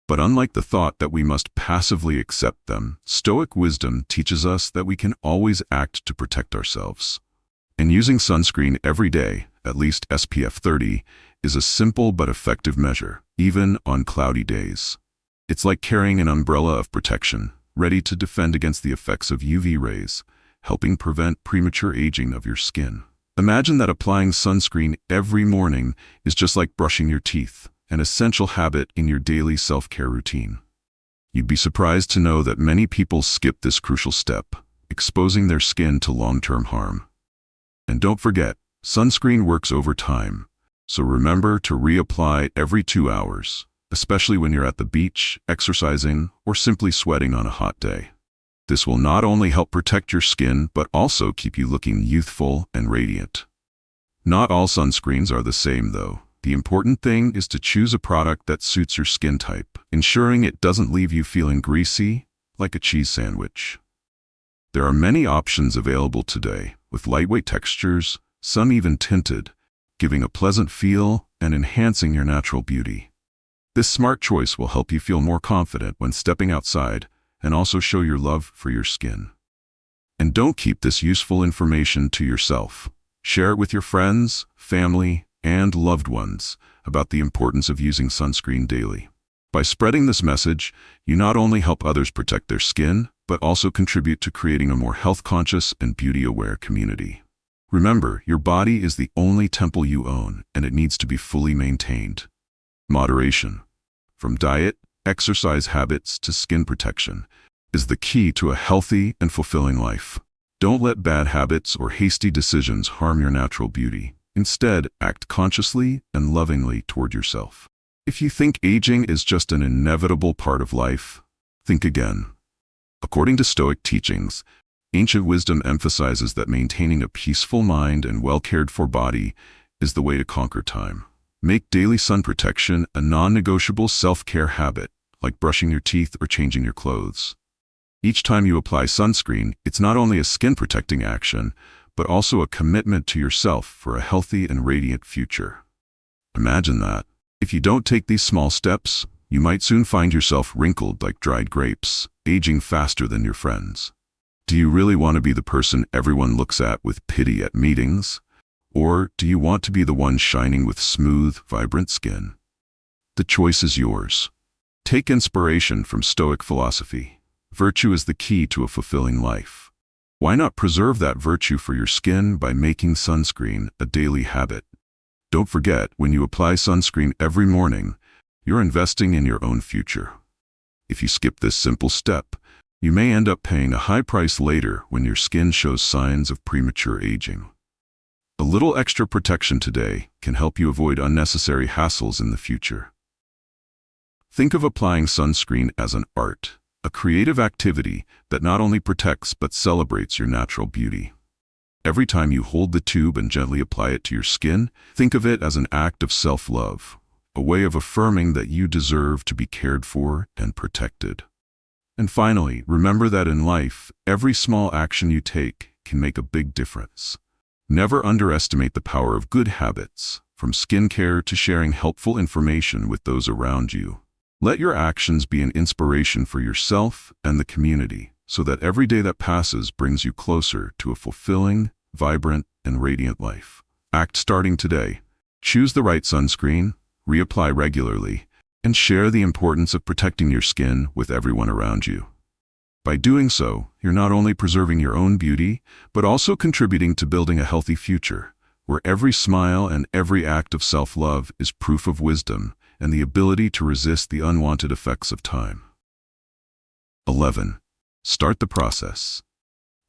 But unlike the thought that we must passively accept them, Stoic wisdom teaches us that we can always act to protect ourselves. And using sunscreen every day, at least SPF 30, is a simple but effective measure, even on cloudy days. It's like carrying an umbrella of protection, ready to defend against the effects of UV rays, helping prevent premature aging of your skin. Imagine that applying sunscreen every morning is just like brushing your teeth, an essential habit in your daily self-care routine. You'd be surprised to know that many people skip this crucial step, exposing their skin to long-term harm. And don't forget, sunscreen works over time, so remember to reapply every 2 hours, especially when you're at the beach, exercising, or simply sweating on a hot day. This will not only help protect your skin, but also keep you looking youthful and radiant. Not all sunscreens are the same, though. The important thing is to choose a product that suits your skin type, ensuring it doesn't leave you feeling greasy, like a cheese sandwich. There are many options available today, with lightweight textures, some even tinted, giving a pleasant feel and enhancing your natural beauty. This smart choice will help you feel more confident when stepping outside and also show your love for your skin. And don't keep this useful information to yourself. Share it with your friends, family, and loved ones about the importance of using sunscreen daily. By spreading this message, you not only help others protect their skin, but also contribute to creating a more health-conscious and beauty-aware community. Remember, your body is the only temple you own, and it needs to be fully maintained. Moderation. From diet, exercise habits to skin protection, is the key to a healthy and fulfilling life. Don't let bad habits or hasty decisions harm your natural beauty. Instead, act consciously and lovingly toward yourself. If you think aging is just an inevitable part of life, think again. According to Stoic teachings, ancient wisdom emphasizes that maintaining a peaceful mind and well-cared-for body is the way to conquer time. Make daily sun protection a non-negotiable self-care habit, like brushing your teeth or changing your clothes. Each time you apply sunscreen, it's not only a skin-protecting action, but also a commitment to yourself for a healthy and radiant future. Imagine that. If you don't take these small steps, you might soon find yourself wrinkled like dried grapes, aging faster than your friends. Do you really want to be the person everyone looks at with pity at meetings? Or do you want to be the one shining with smooth, vibrant skin? The choice is yours. Take inspiration from Stoic philosophy. Virtue is the key to a fulfilling life. Why not preserve that virtue for your skin by making sunscreen a daily habit? Don't forget, when you apply sunscreen every morning, you're investing in your own future. If you skip this simple step, you may end up paying a high price later when your skin shows signs of premature aging. A little extra protection today can help you avoid unnecessary hassles in the future. Think of applying sunscreen as an art, a creative activity that not only protects but celebrates your natural beauty. Every time you hold the tube and gently apply it to your skin, think of it as an act of self-love, a way of affirming that you deserve to be cared for and protected. And finally, remember that in life, every small action you take can make a big difference. Never underestimate the power of good habits, from skincare to sharing helpful information with those around you. Let your actions be an inspiration for yourself and the community, so that every day that passes brings you closer to a fulfilling, vibrant, and radiant life. Act starting today. Choose the right sunscreen, reapply regularly, and share the importance of protecting your skin with everyone around you. By doing so, you're not only preserving your own beauty, but also contributing to building a healthy future, where every smile and every act of self-love is proof of wisdom and the ability to resist the unwanted effects of time. 11. Start the process.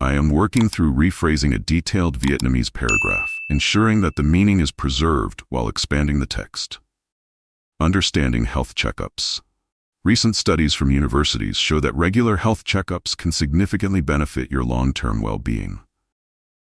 I am working through rephrasing a detailed Vietnamese paragraph, ensuring that the meaning is preserved while expanding the text. Understanding health checkups. Recent studies from universities show that regular health checkups can significantly benefit your long-term well-being.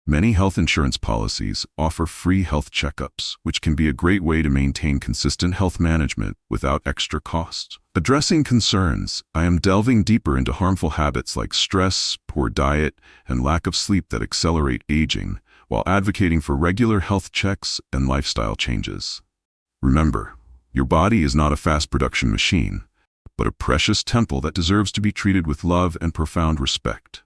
Many health insurance policies offer free health checkups, which can be a great way to maintain consistent health management without extra costs. Addressing concerns, I am delving deeper into harmful habits like stress, poor diet, and lack of sleep that accelerate aging, while advocating for regular health checks and lifestyle changes. Remember, your body is not a fast production machine, but a precious temple that deserves to be treated with love and profound respect.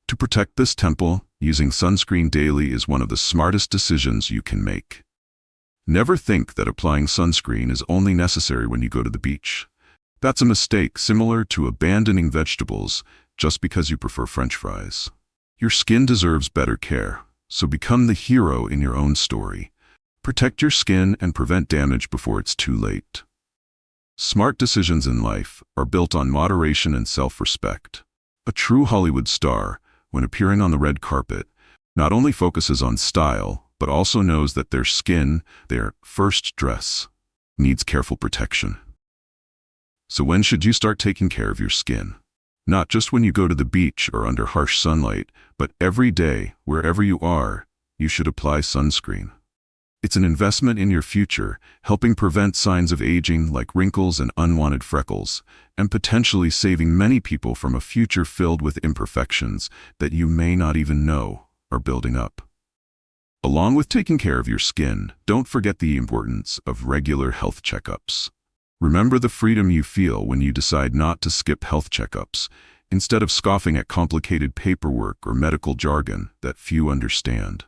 To protect this temple, using sunscreen daily is one of the smartest decisions you can make. Never think that applying sunscreen is only necessary when you go to the beach. That's a mistake similar to abandoning vegetables just because you prefer French fries. Your skin deserves better care, so become the hero in your own story. Protect your skin and prevent damage before it's too late. Smart decisions in life are built on moderation and self-respect. A true Hollywood star, when appearing on the red carpet, not only focuses on style, but also knows that their skin, their first dress, needs careful protection. So when should you start taking care of your skin? Not just when you go to the beach or under harsh sunlight, but every day, wherever you are, you should apply sunscreen. It's an investment in your future, helping prevent signs of aging like wrinkles and unwanted freckles, and potentially saving many people from a future filled with imperfections that you may not even know are building up. Along with taking care of your skin, don't forget the importance of regular health checkups. Remember the freedom you feel when you decide not to skip health checkups, instead of scoffing at complicated paperwork or medical jargon that few understand.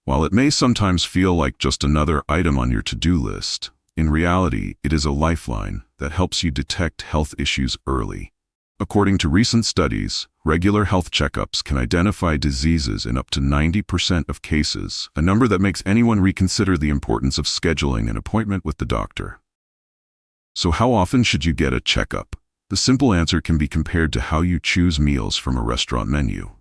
While it may sometimes feel like just another item on your to-do list, in reality, it is a lifeline that helps you detect health issues early. According to recent studies, regular health checkups can identify diseases in up to 90% of cases, a number that makes anyone reconsider the importance of scheduling an appointment with the doctor. So how often should you get a checkup? The simple answer can be compared to how you choose meals from a restaurant menu.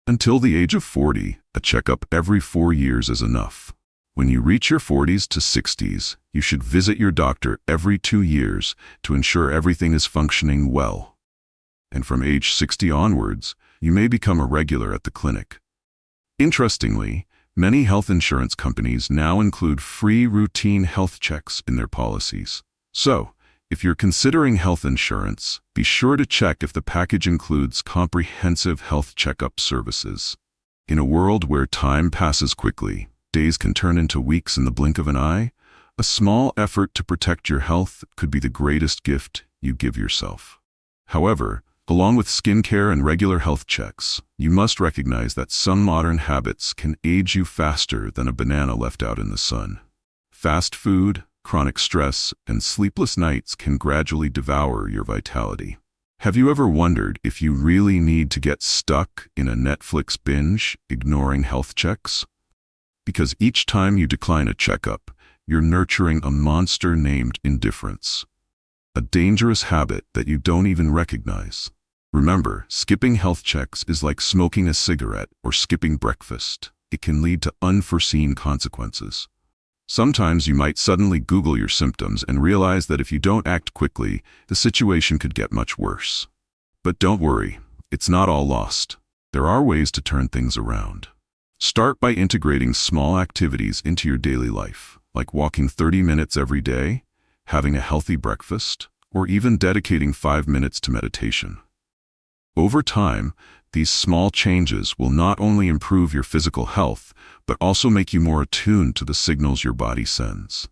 Until the age of 40, a checkup every 4 years is enough. When you reach your 40s to 60s, you should visit your doctor every 2 years to ensure everything is functioning well. And from age 60 onwards, you may become a regular at the clinic. Interestingly, many health insurance companies now include free routine health checks in their policies. So, if you're considering health insurance, be sure to check if the package includes comprehensive health checkup services. In a world where time passes quickly, days can turn into weeks in the blink of an eye, a small effort to protect your health could be the greatest gift you give yourself. However, along with skincare and regular health checks, you must recognize that some modern habits can age you faster than a banana left out in the sun. Fast food, chronic stress, and sleepless nights can gradually devour your vitality. Have you ever wondered if you really need to get stuck in a Netflix binge, ignoring health checks? Because each time you decline a checkup, you're nurturing a monster named indifference. A dangerous habit that you don't even recognize. Remember, skipping health checks is like smoking a cigarette or skipping breakfast. It can lead to unforeseen consequences. Sometimes you might suddenly Google your symptoms and realize that if you don't act quickly, the situation could get much worse. But don't worry, it's not all lost. There are ways to turn things around. Start by integrating small activities into your daily life, like walking 30 minutes every day, having a healthy breakfast, or even dedicating 5 minutes to meditation. Over time, these small changes will not only improve your physical health, but also make you more attuned to the signals your body sends.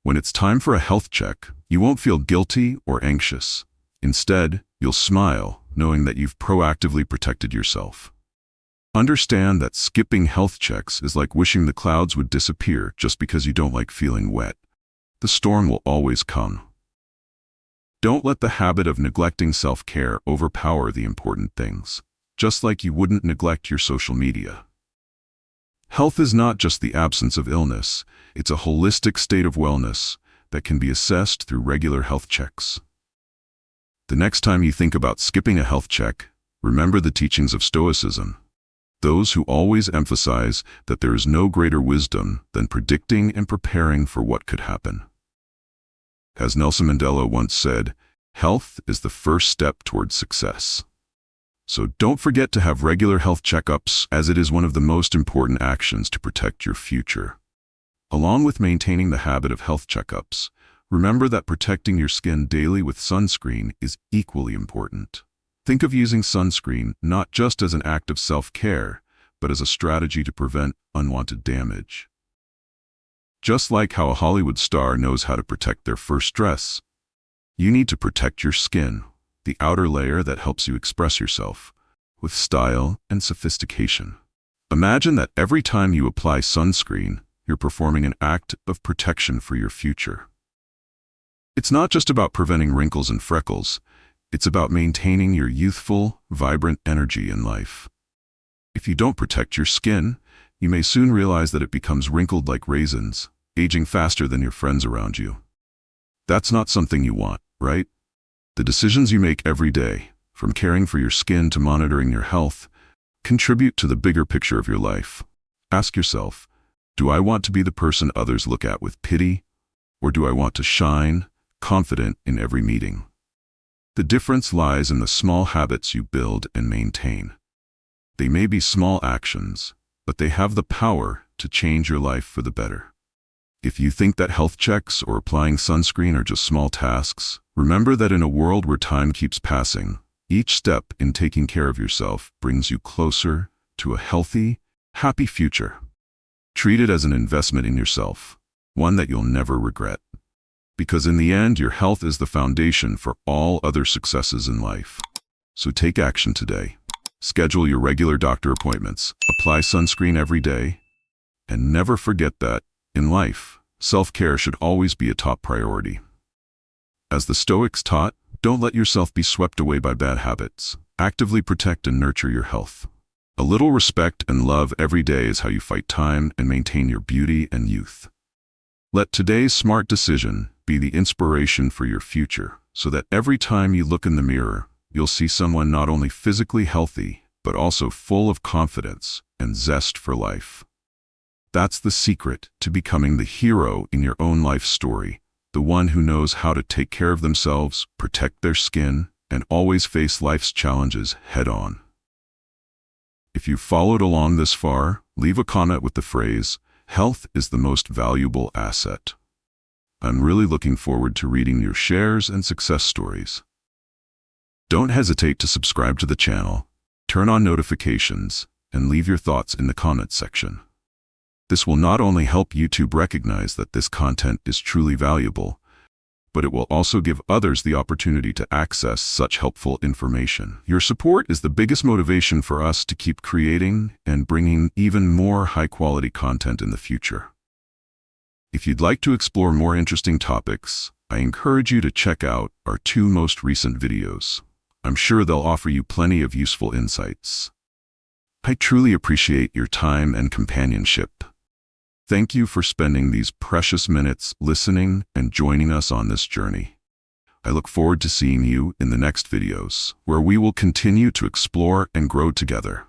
When it's time for a health check, you won't feel guilty or anxious. Instead, you'll smile, knowing that you've proactively protected yourself. Understand that skipping health checks is like wishing the clouds would disappear just because you don't like feeling wet. The storm will always come. Don't let the habit of neglecting self-care overpower the important things, just like you wouldn't neglect your social media. Health is not just the absence of illness, it's a holistic state of wellness that can be assessed through regular health checks. The next time you think about skipping a health check, remember the teachings of Stoicism. Those who always emphasize that there is no greater wisdom than predicting and preparing for what could happen. As Nelson Mandela once said, health is the first step towards success. So don't forget to have regular health checkups, as it is one of the most important actions to protect your future. Along with maintaining the habit of health checkups, remember that protecting your skin daily with sunscreen is equally important. Think of using sunscreen not just as an act of self-care, but as a strategy to prevent unwanted damage. Just like how a Hollywood star knows how to protect their first dress, you need to protect your skin, the outer layer that helps you express yourself, with style and sophistication. Imagine that every time you apply sunscreen, you're performing an act of protection for your future. It's not just about preventing wrinkles and freckles, it's about maintaining your youthful, vibrant energy in life. If you don't protect your skin, you may soon realize that it becomes wrinkled like raisins, aging faster than your friends around you. That's not something you want, right? The decisions you make every day, from caring for your skin to monitoring your health, contribute to the bigger picture of your life. Ask yourself, do I want to be the person others look at with pity, or do I want to shine, confident in every meeting? The difference lies in the small habits you build and maintain. They may be small actions, but they have the power to change your life for the better. If you think that health checks or applying sunscreen are just small tasks, remember that in a world where time keeps passing, each step in taking care of yourself brings you closer to a healthy, happy future. Treat it as an investment in yourself, one that you'll never regret. Because in the end, your health is the foundation for all other successes in life. So take action today. Schedule your regular doctor appointments, apply sunscreen every day, and never forget that, in life, self-care should always be a top priority. As the Stoics taught, don't let yourself be swept away by bad habits. Actively protect and nurture your health. A little respect and love every day is how you fight time and maintain your beauty and youth. Let today's smart decision be the inspiration for your future. so that every time you look in the mirror, you'll see someone not only physically healthy, but also full of confidence and zest for life. That's the secret to becoming the hero in your own life story, the one who knows how to take care of themselves, protect their skin, and always face life's challenges head-on. If you followed along this far, leave a comment with the phrase, "Health is the most valuable asset." I'm really looking forward to reading your shares and success stories. Don't hesitate to subscribe to the channel, turn on notifications, and leave your thoughts in the comments section. This will not only help YouTube recognize that this content is truly valuable, but it will also give others the opportunity to access such helpful information. Your support is the biggest motivation for us to keep creating and bringing even more high-quality content in the future. If you'd like to explore more interesting topics, I encourage you to check out our 2 most recent videos. I'm sure they'll offer you plenty of useful insights. I truly appreciate your time and companionship. Thank you for spending these precious minutes listening and joining us on this journey. I look forward to seeing you in the next videos, where we will continue to explore and grow together.